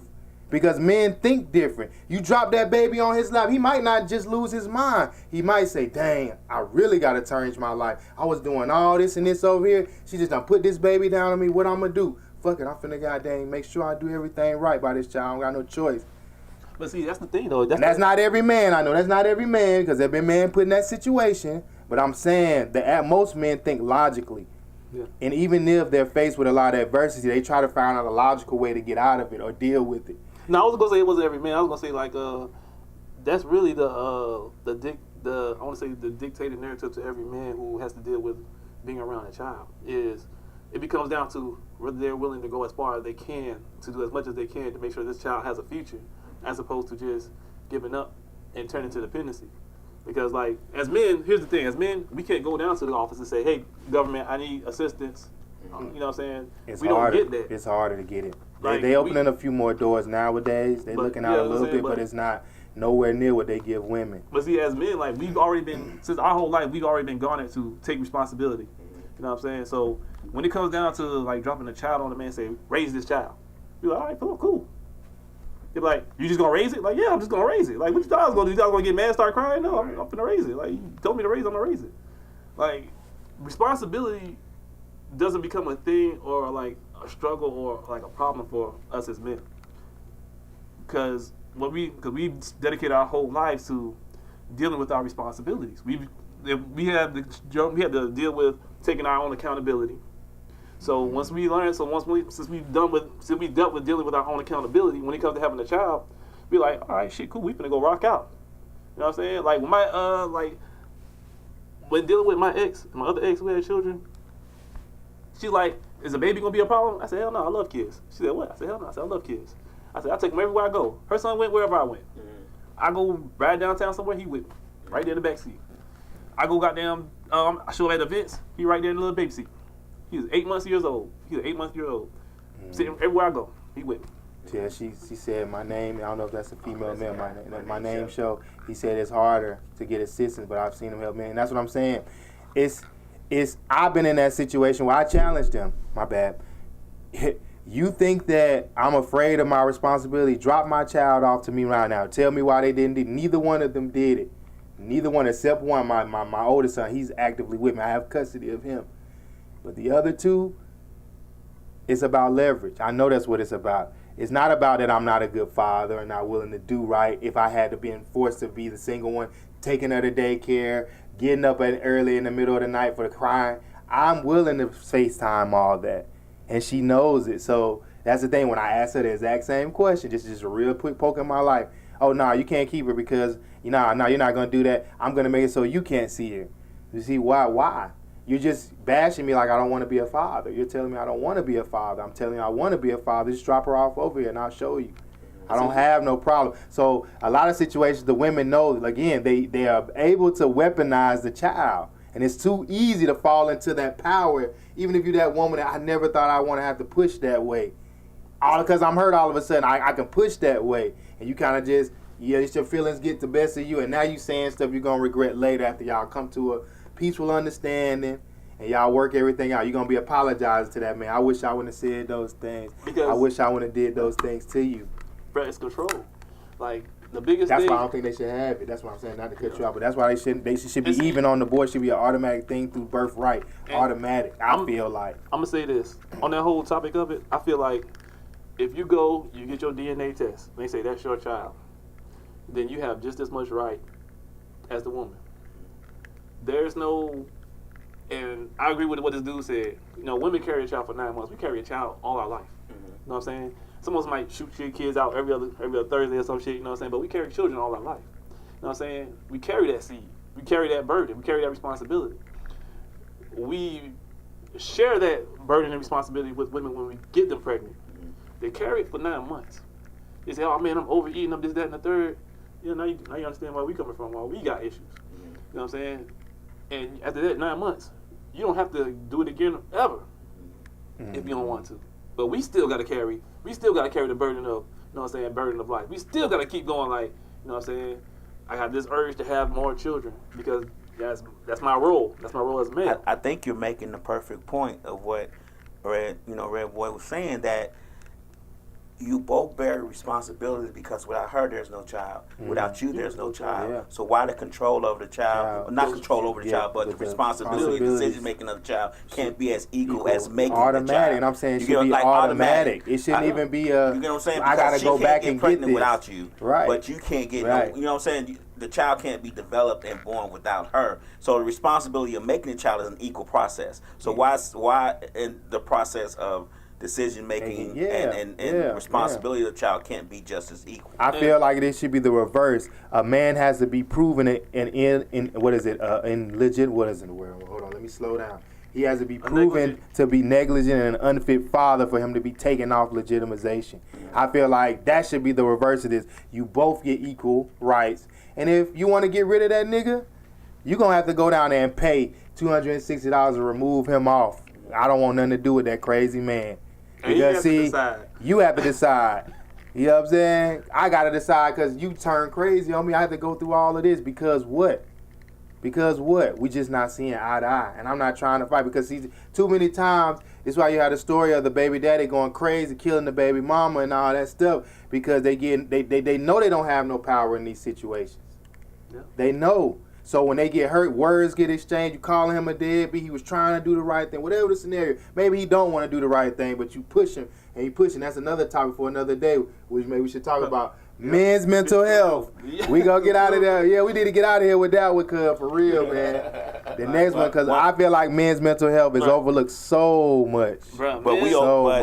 Because men think different. You drop that baby on his lap, he might not just lose his mind. He might say, dang, I really got to change my life. I was doing all this and this over here. She just done put this baby down on me. What I'm going to do? Fuck it, I'm finna goddamn make sure I do everything right by this child. I don't got no choice. But see, that's the thing, though. That's not every man. I know that's not every man because there been men put in that situation. But I'm saying that most men think logically. Yeah. And even if they're faced with a lot of adversity, they try to find out a logical way to get out of it or deal with it. No, I was gonna say it wasn't every man. I was gonna say that's really the dictated narrative to every man who has to deal with being around a child. Is it becomes down to whether they're willing to go as far as they can to do as much as they can to make sure this child has a future, as opposed to just giving up and turning to dependency. Because like as men, here's the thing: as men, we can't go down to the office and say, "Hey, government, I need assistance." You know what I'm saying? We don't get that. It's harder to get it. Like, they opening a few more doors nowadays. They looking out a little bit, but it's not nowhere near what they give women. But see, as men, like we've already been, since our whole life, we've already been garnered to take responsibility. You know what I'm saying? So when it comes down to like dropping a child on the man and say, raise this child. You're like, all right, cool. You're like, you just gonna raise it? Like, yeah, I'm just gonna raise it. Like, what you thought I was gonna do? You thought I was gonna get mad and start crying? No, I'm gonna raise it. Like, you told me to raise it, I'm gonna raise it. Like, responsibility doesn't become a thing or like a struggle or like a problem for us as men, because we dedicate our whole lives to dealing with our responsibilities. We had to deal with taking our own accountability. So once we learn, since we dealt with dealing with our own accountability, when it comes to having a child, be like, all right, shit, cool, we finna go rock out. You know what I'm saying? Like when when dealing with my other ex who had children, she's like, is a baby gonna be a problem? I said, hell no, I love kids. She said, what? I said, hell no, I said, I love kids. I said, I take them everywhere I go. Her son went wherever I went. I go ride downtown somewhere, he with me, right there in the back seat. I go goddamn, I show up at events, he right there in the little baby seat. He was 8 months old. Sitting everywhere I go, he with me. Yeah, she said my name. I don't know if that's a female or male. My name show. He said it's harder to get assistance, but I've seen him help men. And that's what I'm saying. I've been in that situation where I challenged him. My bad. You think that I'm afraid of my responsibility? Drop my child off to me right now. Tell me why they didn't do it. Neither one of them did it. Neither one except one. My oldest son. He's actively with me. I have custody of him. But the other two, it's about leverage. I know that's what it's about. It's not about that I'm not a good father and not willing to do right. If I had to be forced to be the single one, taking her to daycare, getting up early in the middle of the night for the crying, I'm willing to FaceTime all that. And she knows it. So that's the thing. When I ask her the exact same question, just a real quick poke in my life. Oh, no, you can't keep her because, you're not going to do that. I'm going to make it so you can't see her. You see, why? You're just bashing me like I don't want to be a father. You're telling me I don't want to be a father. I'm telling you I want to be a father. Just drop her off over here and I'll show you. I don't have no problem. So a lot of situations, the women know, again, they are able to weaponize the child. And it's too easy to fall into that power, even if you're that woman that I never thought I want to have to push that way. All because I'm hurt all of a sudden, I can push that way. And you kind of just, it's your feelings get the best of you, and now you saying stuff you're going to regret later after y'all come to a peaceful understanding and y'all work everything out. You're going to be apologizing to that man. I wish I wouldn't have said those things. Because I wish I wouldn't have did those things to you. Bro, it's control. Like, the biggest That's thing. why I don't think they should have it. That's what I'm saying, not to cut you off, but that's why they should be even on the board. Should be an automatic thing through birthright. Automatic, I feel like. I'm going to say this. On that whole topic of it, I feel like if you go, you get your DNA test, and they say that's your child, then you have just as much right as the woman. There's no, and I agree with what this dude said. Women carry a child for 9 months. We carry a child all our life. You know what I'm saying? Some of us might shoot your kids out every other Thursday or some shit, you know what I'm saying? But we carry children all our life. You know what I'm saying? We carry that seed. We carry that burden. We carry that responsibility. We share that burden and responsibility with women when we get them pregnant. They carry it for 9 months. They say, oh man, I'm overeating, I'm this, that, and the third. Now you understand where we coming from, why we got issues. You know what I'm saying? And after that 9 months, you don't have to do it again ever if you don't want to. But we still gotta carry the burden of, burden of life. We still gotta keep going like, I have this urge to have more children because that's my role. That's my role as a man. I think you're making the perfect point of what Red Boy was saying, that you both bear responsibility because without her, there's no child. Without you, there's no child. Yeah. So why the control over the child? Well, not control over the child, but the responsibility, decision making of the child can't be as equal as making automatic. The child. And I'm saying it should be like automatic. It shouldn't even be a. You know what I'm saying? I gotta go back and get this without you. Right. But you can't get. No, you know what I'm saying? The child can't be developed and born without her. So the responsibility of making the child is an equal process. So why in the process of decision making and responsibility of the child can't be just as equal? I feel like it should be the reverse. A man has to be proven in what is it? In legit. What is it in the world? Hold on, let me slow down. He has to be proven to be negligent and an unfit father for him to be taken off legitimization. I feel like that should be the reverse of this. You both get equal rights, and if you want to get rid of that nigga, you're gonna have to go down there and pay $260 to remove him off. I don't want nothing to do with that crazy man. Because you have to decide. You know what I'm saying? I got to decide because you turn crazy on me. I have to go through all of this because what? Because what? We just not seeing eye to eye. And I'm not trying to fight because too many times, it's why you had the story of the baby daddy going crazy, killing the baby mama and all that stuff because they know they don't have no power in these situations. Yeah. They know. So when they get hurt, words get exchanged. You calling him a deadbeat. He was trying to do the right thing. Whatever the scenario. Maybe he don't want to do the right thing, but you push him and he pushing. That's another topic for another day, which maybe we should talk about. Men's mental health. We gonna get out of there. Yeah, we need to get out of here with that one, cuz, for real, man. The next one, because I feel like men's mental health is overlooked so much. But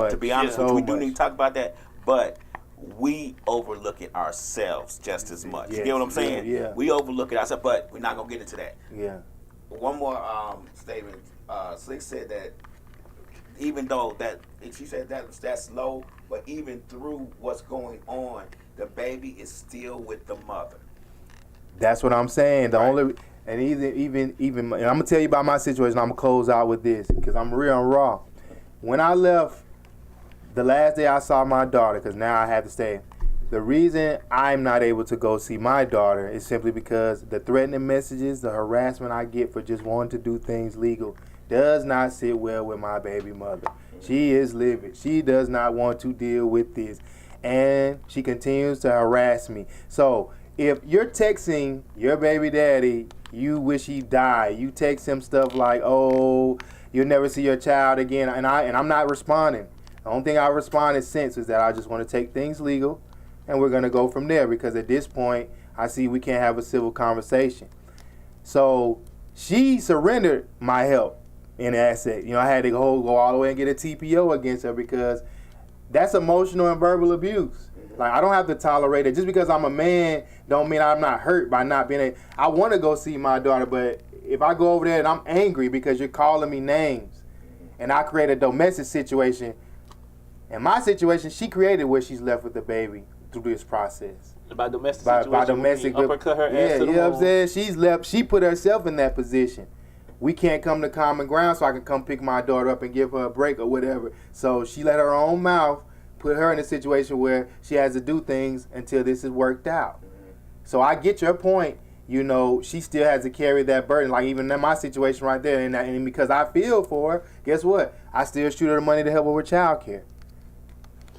to be honest with you, we do need to talk about that. But we overlook it ourselves just as much. You get what I'm saying? Yeah. We overlook it ourselves, but we're not gonna get into that. Yeah. One more statement. Slick said that even though that she said that's low, but even through what's going on, the baby is still with the mother. That's what I'm saying. The only and even and I'm gonna tell you about my situation. I'm gonna close out with this because I'm real and raw. When I left, the last day I saw my daughter, because now I have to stay. The reason I'm not able to go see my daughter is simply because the threatening messages, the harassment I get for just wanting to do things legal, does not sit well with my baby mother. She is livid. She does not want to deal with this. And she continues to harass me. So if you're texting your baby daddy, you wish he died. You text him stuff like, "Oh, you'll never see your child again," and I'm not responding. The only thing I responded since is that I just want to take things legal, and we're gonna go from there, because at this point I see we can't have a civil conversation. So she surrendered my help in asset. You know, I had to go all the way and get a TPO against her, because that's emotional and verbal abuse. Like, I don't have to tolerate it. Just because I'm a man don't mean I'm not hurt by not being able. I want to go see my daughter, but if I go over there and I'm angry because you're calling me names and I create a domestic situation, and my situation, she created where she's left with the baby through this process. By domestic situation, by domestic, uppercut her ass to the you know what I'm saying? She's left. She put herself in that position. We can't come to common ground, so I can come pick my daughter up and give her a break or whatever. So she let her own mouth put her in a situation where she has to do things until this is worked out. So I get your point. You know, she still has to carry that burden. Like, even in my situation right there, and because I feel for her, guess what? I still shoot her the money to help her with child care.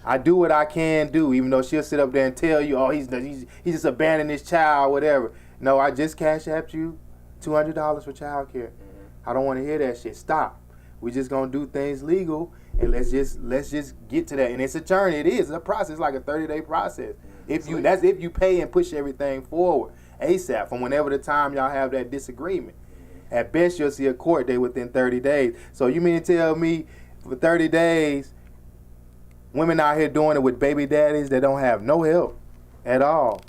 I do what I can do, even though she'll sit up there and tell you, "Oh, he's just abandoned his child," whatever. No, I just cash apped you $200 for child care. I don't want to hear that shit. Stop. We just gonna do things legal, and let's just get to that. And it's a journey. It is a process. It's like a 30-day process. If you pay and push everything forward ASAP from whenever the time y'all have that disagreement. At best, you'll see a court date within 30 days. So you mean to tell me for 30 days, women out here doing it with baby daddies that don't have no help at all?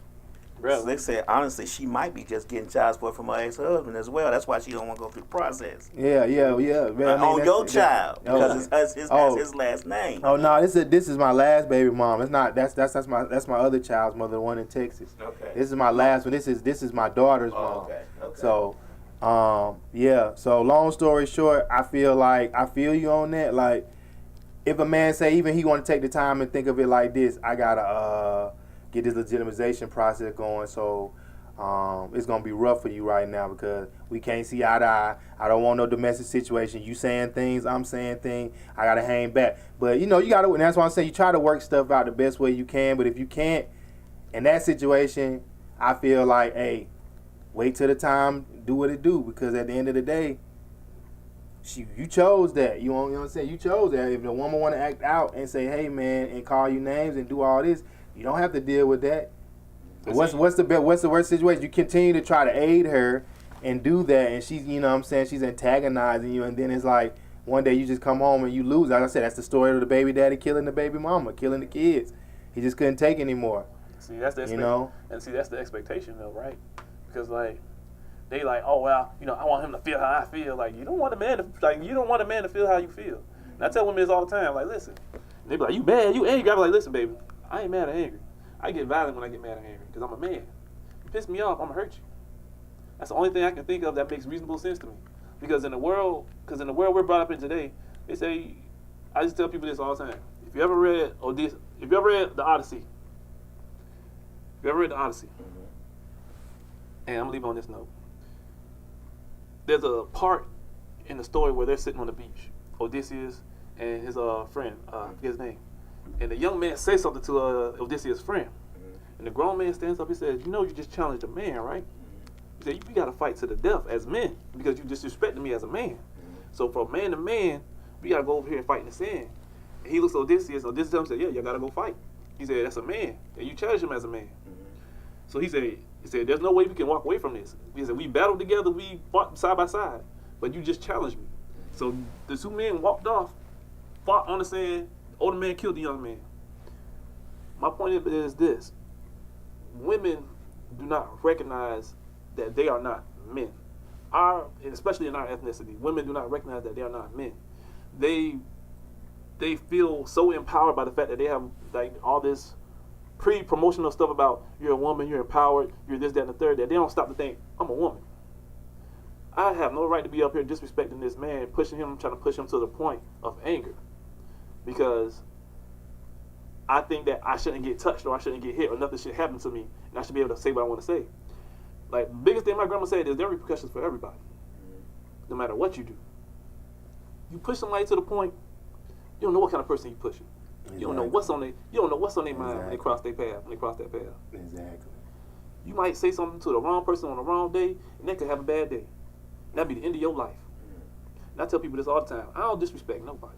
Bro, they said, honestly, she might be just getting child support from her ex-husband as well. That's why she don't want to go through the process. Yeah. Man, on your child, because that's his last name. Oh no, this is my last baby mom. It's not. That's my other child's mother, the one in Texas. Okay. This is my last one. This is my daughter's mom. Okay. So, yeah. So long story short, I feel you on that. Like, if a man say even he want to take the time and think of it like this, I gotta get this legitimization process going, so it's gonna be rough for you right now because we can't see eye to eye. I don't want no domestic situation. You saying things, I'm saying things. I gotta hang back. But you gotta, and that's why I'm saying you try to work stuff out the best way you can. But if you can't, in that situation, I feel like, hey, wait till the time, do what it do, because at the end of the day, you chose that. You know what I'm saying? You chose that. If the woman want to act out and say, hey man, and call you names and do all this, you don't have to deal with that. What's the worst situation? You continue to try to aid her and do that, and she's, you know what I'm saying, she's antagonizing you, and then it's like one day you just come home and you lose. Like I said, that's the story of the baby daddy killing the baby mama, killing the kids. He just couldn't take anymore. See, that's the that's the expectation though, right? Because like they like, oh well, I want him to feel how I feel. Like you don't want a man to feel how you feel. And I tell women this all the time. Like, listen, they be like, you mad, you angry. I be like, listen, baby, I ain't mad or angry. I get violent when I get mad or angry because I'm a man. You piss me off, I'm gonna hurt you. That's the only thing I can think of that makes reasonable sense to me. Because in the world we're brought up in today, they say, I just tell people this all the time. If you ever read The Odyssey, and I'm gonna leave on this note. There's a part in the story where they're sitting on the beach, Odysseus and his friend, I forget his name. And the young man says something to Odysseus' friend. And the grown man stands up, he says, you just challenged a man, right? He said, "You got to fight to the death as men because you disrespected me as a man. So from man to man, we got to go over here and fight in the sand." And he looks so this to him and said, "Yeah, you got to go fight." He said, "That's a man, and you challenge him as a man." So he said, "There's no way we can walk away from this." He said, "We battled together, we fought side by side, but you just challenged me." So the two men walked off, fought on the sand. The older man killed the young man. My point is this: women do not recognize that they are not men. Especially in our ethnicity, women do not recognize that they are not men. They feel so empowered by the fact that they have like all this pre-promotional stuff about you're a woman, you're empowered, you're this, that, and the third, that they don't stop to think, I'm a woman. I have no right to be up here disrespecting this man, trying to push him to the point of anger. Because I think that I shouldn't get touched or I shouldn't get hit or nothing should happen to me and I should be able to say what I want to say. Like, the biggest thing my grandma said is there are repercussions for everybody. No matter what you do. You push somebody to the point, you don't know what kind of person you pushing. Exactly. You don't know what's on their mind when they cross their path, when they cross that path. Exactly. You might say something to the wrong person on the wrong day, and they could have a bad day. That'd be the end of your life. And I tell people this all the time. I don't disrespect nobody.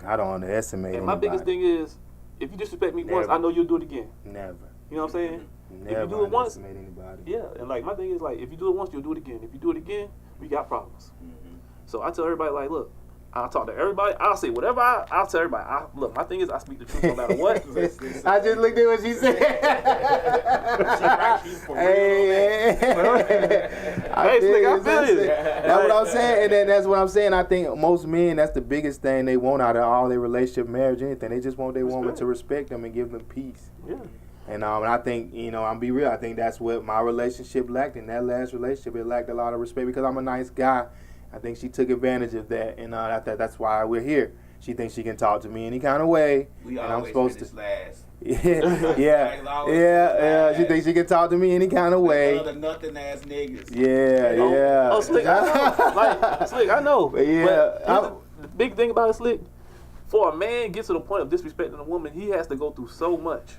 I don't underestimate And my anybody. biggest thing is, if you disrespect me Never. once, I know you'll do it again. Never. You know what I'm saying? Never if you do it once, underestimate anybody. yeah. And like my thing is like, if you do it once, you'll do it again. If you do it again, we got problems. So I tell everybody like, look, I'll talk to everybody. I'll say whatever. I'll tell everybody. Look, my thing is I speak the truth no matter what. I just looked at what she said. Hey, Slick, I feel it. That's what I'm saying. And then that's what I'm saying. I think most men, that's the biggest thing they want out of all their relationship, marriage, anything. They just want their woman to respect them and give them peace. Yeah. And I think, I'm be real. I think that's what my relationship lacked. In that last relationship, it lacked a lot of respect because I'm a nice guy. I think she took advantage of that, and that's why we're here. She thinks she can talk to me any kind of way, We and always I'm supposed to. last. Yeah. She thinks she can talk to me any kind of way. Other nothing ass niggas. Yeah. Oh, Slick, I know. Like, Slick, I know. But yeah, But the big thing about it, Slick, for a man get to the point of disrespecting a woman, he has to go through so much.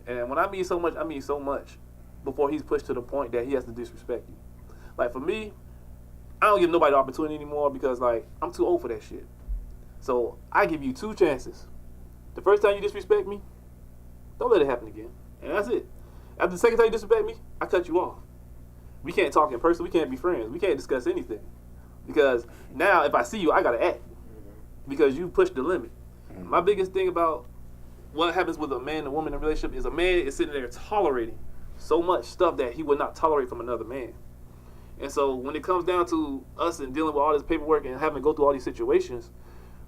And when I mean so much, I mean so much before he's pushed to the point that he has to disrespect you. Like, for me, I don't give nobody the opportunity anymore because, like, I'm too old for that shit. So I give you 2 chances. The first time you disrespect me, don't let it happen again. And that's it. After the second time you disrespect me, I cut you off. We can't talk in person. We can't be friends. We can't discuss anything. Because now if I see you, I got to act. Because you pushed the limit. My biggest thing about what happens with a man and woman in a relationship is a man is sitting there tolerating so much stuff that he would not tolerate from another man. And so when it comes down to us and dealing with all this paperwork and having to go through all these situations,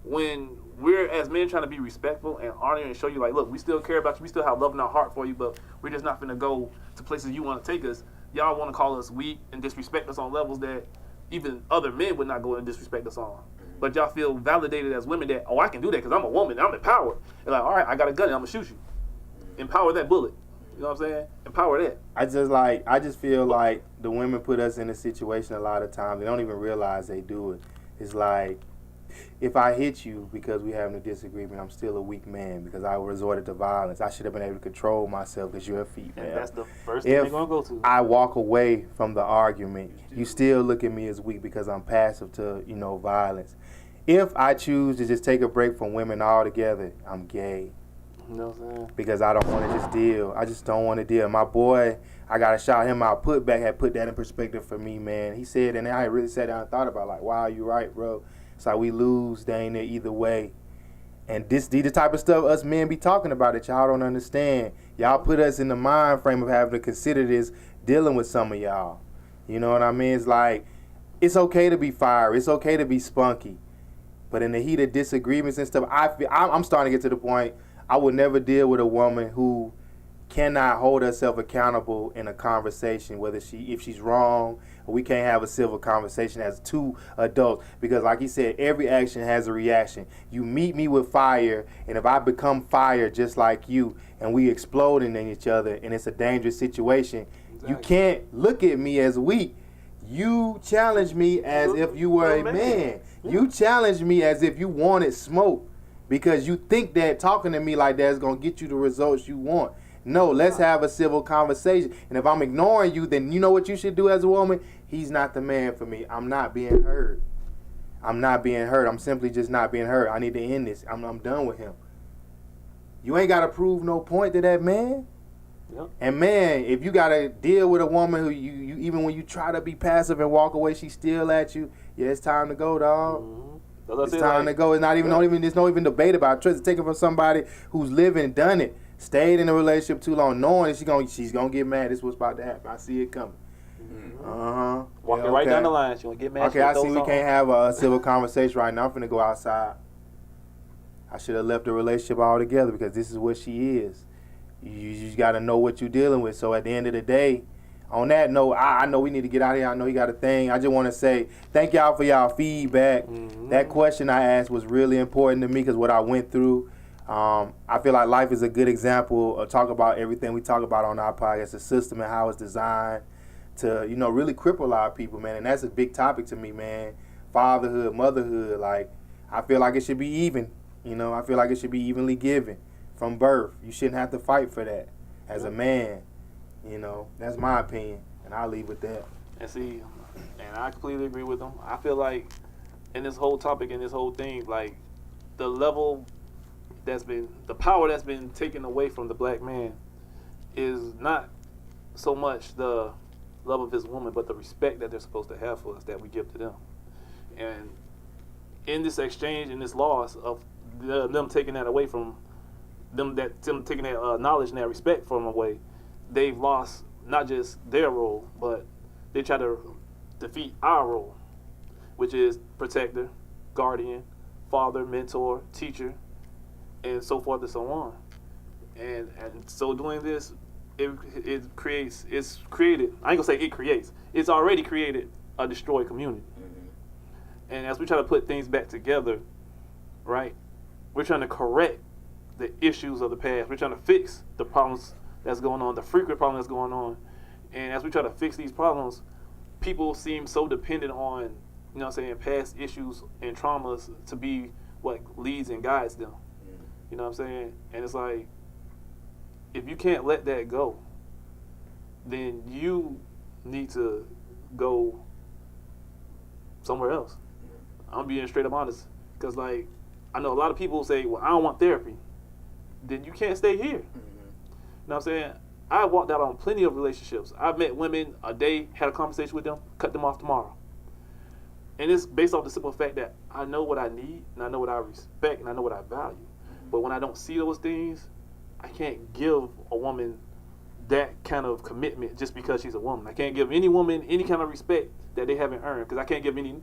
when we're as men trying to be respectful and honor and show you like, look, we still care about you, we still have love in our heart for you, but we're just not going to go to places you want to take us. Y'all want to call us weak and disrespect us on levels that even other men would not go and disrespect us on. But y'all feel validated as women that, oh, I can do that because I'm a woman, I'm empowered. And like, all right, I got a gun and I'm going to shoot you. Empower that bullet. You know what I'm saying? Empower that. I just feel like the women put us in a situation a lot of times. They don't even realize they do it. It's like, if I hit you because we having a disagreement, I'm still a weak man because I resorted to violence. I should have been able to control myself because you're a female. And that's the first thing they're going to go to. I walk away from the argument, you still look at me as weak because I'm passive to, violence. If I choose to just take a break from women altogether, I'm gay. You know what I'm saying? Because I don't want to just deal. I just don't want to deal. My boy, I got to shout him out. Putback had put that in perspective for me, man. He said, and I really sat down and thought about like, wow, you right, bro. It's like we lose, they ain't there either way. And this the type of stuff us men be talking about that y'all don't understand. Y'all put us in the mind frame of having to consider this dealing with some of y'all. You know what I mean? It's like, it's okay to be fiery. It's okay to be spunky. But in the heat of disagreements and stuff, I'm starting to get to the point I would never deal with a woman who cannot hold herself accountable in a conversation, if she's wrong, or we can't have a civil conversation as 2 adults. Because like he said, every action has a reaction. You meet me with fire, and if I become fire just like you, and we exploding in each other, and it's a dangerous situation, you can't look at me as weak. You challenge me as if you were a man. You challenge me as if you wanted smoke. Because you think that talking to me like that is going to get you the results you want. No, let's have a civil conversation. And if I'm ignoring you, then you know what you should do as a woman? He's not the man for me. I'm not being heard. I'm simply just not being heard. I need to end this. I'm done with him. You ain't got to prove no point to that man. Yep. And man, if you got to deal with a woman who you even when you try to be passive and walk away, she's still at you. Yeah, it's time to go, dog. Mm-hmm. It's time to go. It's not even, there's no even debate about it. Trust, take it from somebody who's living and done it. Stayed in a relationship too long, knowing that she's gonna get mad. This is what's about to happen. I see it coming. Walking right down the line. She gonna get mad. Okay, I see we can't have a civil conversation right now. I'm finna go outside. I should have left the relationship altogether because this is what she is. You just got to know what you're dealing with. So at the end of the day, on that note, I know we need to get out of here. I know you got a thing. I just want to say thank y'all for y'all feedback. That question I asked was really important to me because what I went through. I feel like life is a good example of talk about everything we talk about on our podcast, the system and how it's designed to, really cripple our people, man. And that's a big topic to me, man. Fatherhood, motherhood, like, I feel like it should be even. I feel like it should be evenly given from birth. You shouldn't have to fight for that as a man. That's my opinion, and I'll leave with that. And see, and I completely agree with them. I feel like in this whole topic and this whole thing, like the power that's been taken away from the black man is not so much the love of his woman, but the respect that they're supposed to have for us that we give to them. And in this exchange, in this loss of them taking that away from them taking that knowledge and that respect from them away, they've lost not just their role, but they try to defeat our role, which is protector, guardian, father, mentor, teacher, and so forth and so on. And so doing this, it's created, I ain't gonna say it creates, it's already created a destroyed community. And as we try to put things back together, right, we're trying to correct the issues of the past. We're trying to fix the problems that's going on, the frequent problem that's going on. And as we try to fix these problems, people seem so dependent on, past issues and traumas to be what leads and guides them. You know what I'm saying? And it's like, if you can't let that go, then you need to go somewhere else. I'm being straight up honest. Because, like, I know a lot of people say, well, I don't want therapy. Then you can't stay here. You know what I'm saying? I walked out on plenty of relationships. I've met women a day, had a conversation with them, cut them off tomorrow. And it's based off the simple fact that I know what I need, and I know what I respect, and I know what I value. But when I don't see those things, I can't give a woman that kind of commitment just because she's a woman. I can't give any woman any kind of respect that they haven't earned, because I can't give any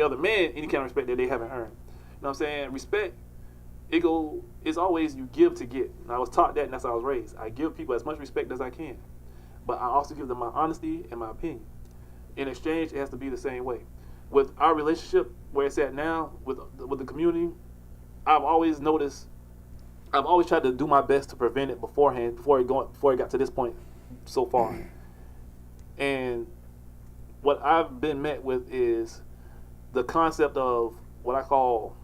other man any kind of respect that they haven't earned. You know what I'm saying? Respect, it's always you give to get. And I was taught that, and that's how I was raised. I give people as much respect as I can, but I also give them my honesty and my opinion. In exchange, it has to be the same way. With our relationship, where it's at now, with the community, I've always tried to do my best to prevent it beforehand, before it got to this point so far. And what I've been met with is the concept of what I call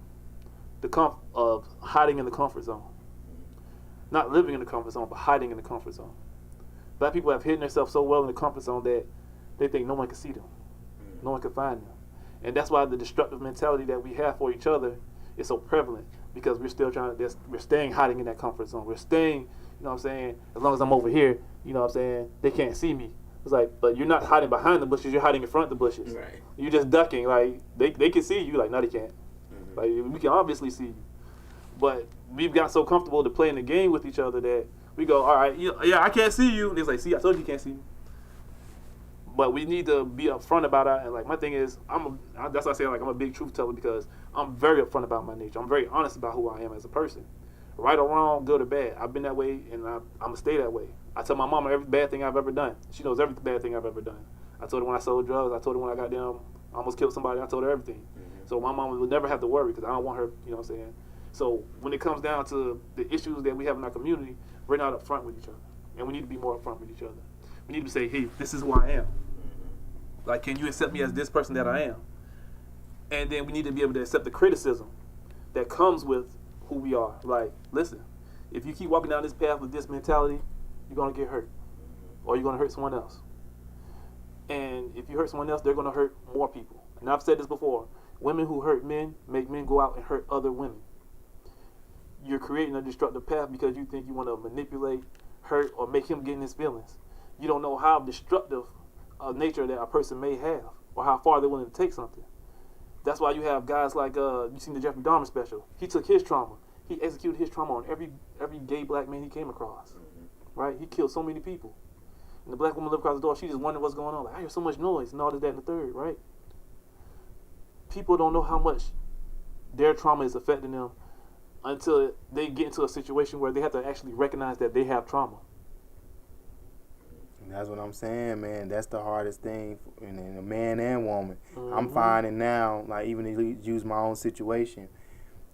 of hiding in the comfort zone. Not living in the comfort zone, but hiding in the comfort zone. Black people have hidden themselves so well in the comfort zone that they think no one can see them. No one can find them. And that's why the destructive mentality that we have for each other is so prevalent, because we're staying hiding in that comfort zone. We're staying, as long as I'm over here, they can't see me. It's like, but you're not hiding behind the bushes, you're hiding in front of the bushes. Right. You're just ducking, like, they can see you, like, no, they can't. Like, we can obviously see you. But we've got so comfortable to play in the game with each other that we go, all right, yeah, I can't see you. And it's like, see, I told you can't see me. But we need to be upfront about it. And, like, my thing is, that's why I say, like, I'm a big truth teller, because I'm very upfront about my nature. I'm very honest about who I am as a person. Right or wrong, good or bad. I've been that way, and I'm going to stay that way. I tell my mama every bad thing I've ever done. She knows every bad thing I've ever done. I told her when I sold drugs. I told her when I almost killed somebody. I told her everything. So my mama would never have to worry, because I don't want her, you know what I'm saying? So when it comes down to the issues that we have in our community, we're not upfront with each other. And we need to be more upfront with each other. We need to say, hey, this is who I am. Like, can you accept me as this person that I am? And then we need to be able to accept the criticism that comes with who we are. Like, listen, If you keep walking down this path with this mentality, you're gonna get hurt, or you're gonna hurt someone else. And if you hurt someone else, they're gonna hurt more people. And I've said this before: women who hurt men make men go out and hurt other women. You're creating a destructive path because you think you want to manipulate, hurt, or make him get in his feelings. You don't know how destructive a nature that a person may have, or how far they're willing to take something. That's why you have guys like you seen the Jeffrey Dahmer special. He took his trauma. He executed his trauma on every gay black man he came across. Right? He killed so many people. And the black woman lived across the door. She just wondered what's going on. Like, I hear so much noise and all this, that, and the third. Right? People don't know how much their trauma is affecting them until they get into a situation where they have to actually recognize that they have trauma. That's what I'm saying, man. That's the hardest thing in a man and woman. I'm finding now, like even to use my own situation,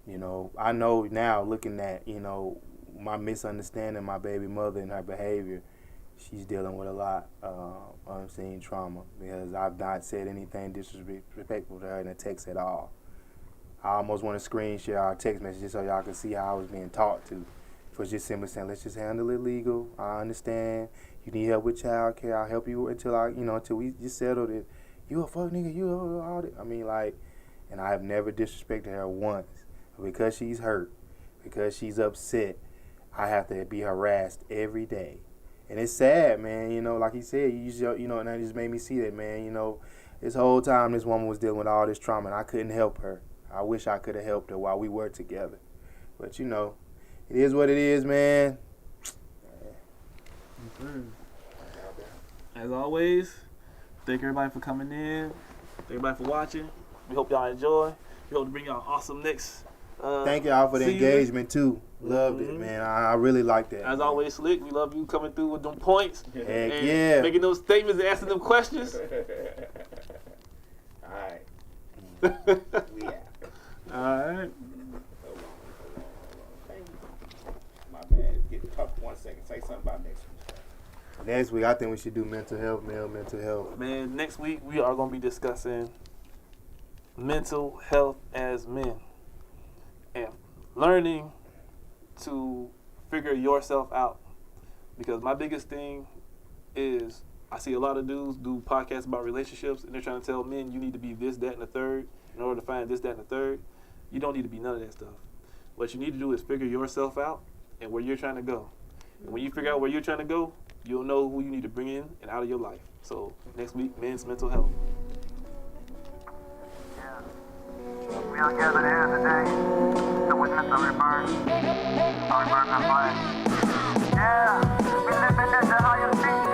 you know, I know now looking at, you know, my misunderstanding my baby mother and her behavior, she's dealing with a lot of unseen trauma because I've not said anything disrespectful to her in a text at all. I almost want to screen share our text messages so y'all can see how I was being taught to. It was just simply saying, let's just handle it legal. I understand. You need help with child care. I'll help you until we just settled it. You a fuck nigga, you all that. I mean, like, and I have never disrespected her once. Because she's hurt, because she's upset, I have to be harassed every day. And it's sad, man. You know, like he said, you know, and that just made me see that, man. You know, this whole time this woman was dealing with all this trauma, and I couldn't help her. I wish I could have helped her while we were together. But, you know, it is what it is, man. As always, thank everybody for coming in. Thank everybody for watching. We hope y'all enjoy. We hope to bring y'all awesome next thank y'all for the season. engagement, too. Loved it, man. I really like that. As always, Slick, we love you coming through with them points. Heck and yeah. making those statements and asking them questions. All right. We out. All right. My bad. Get talk 1 second. Say something about next week. Next week, I think we should do mental health, male mental health. Man, next week we are going to be discussing mental health as men and learning to figure yourself out. Because my biggest thing is I see a lot of dudes do podcasts about relationships and they're trying to tell men you need to be this, that, and the third in order to find this, that, and the third. You don't need to be none of that stuff. What you need to do is figure yourself out and where you're trying to go. And when you figure out where you're trying to go, you'll know who you need to bring in and out of your life. So next week, men's mental health. Yeah. We are gathered here today to witness a rebirth of life. Yeah, we live in the higher state.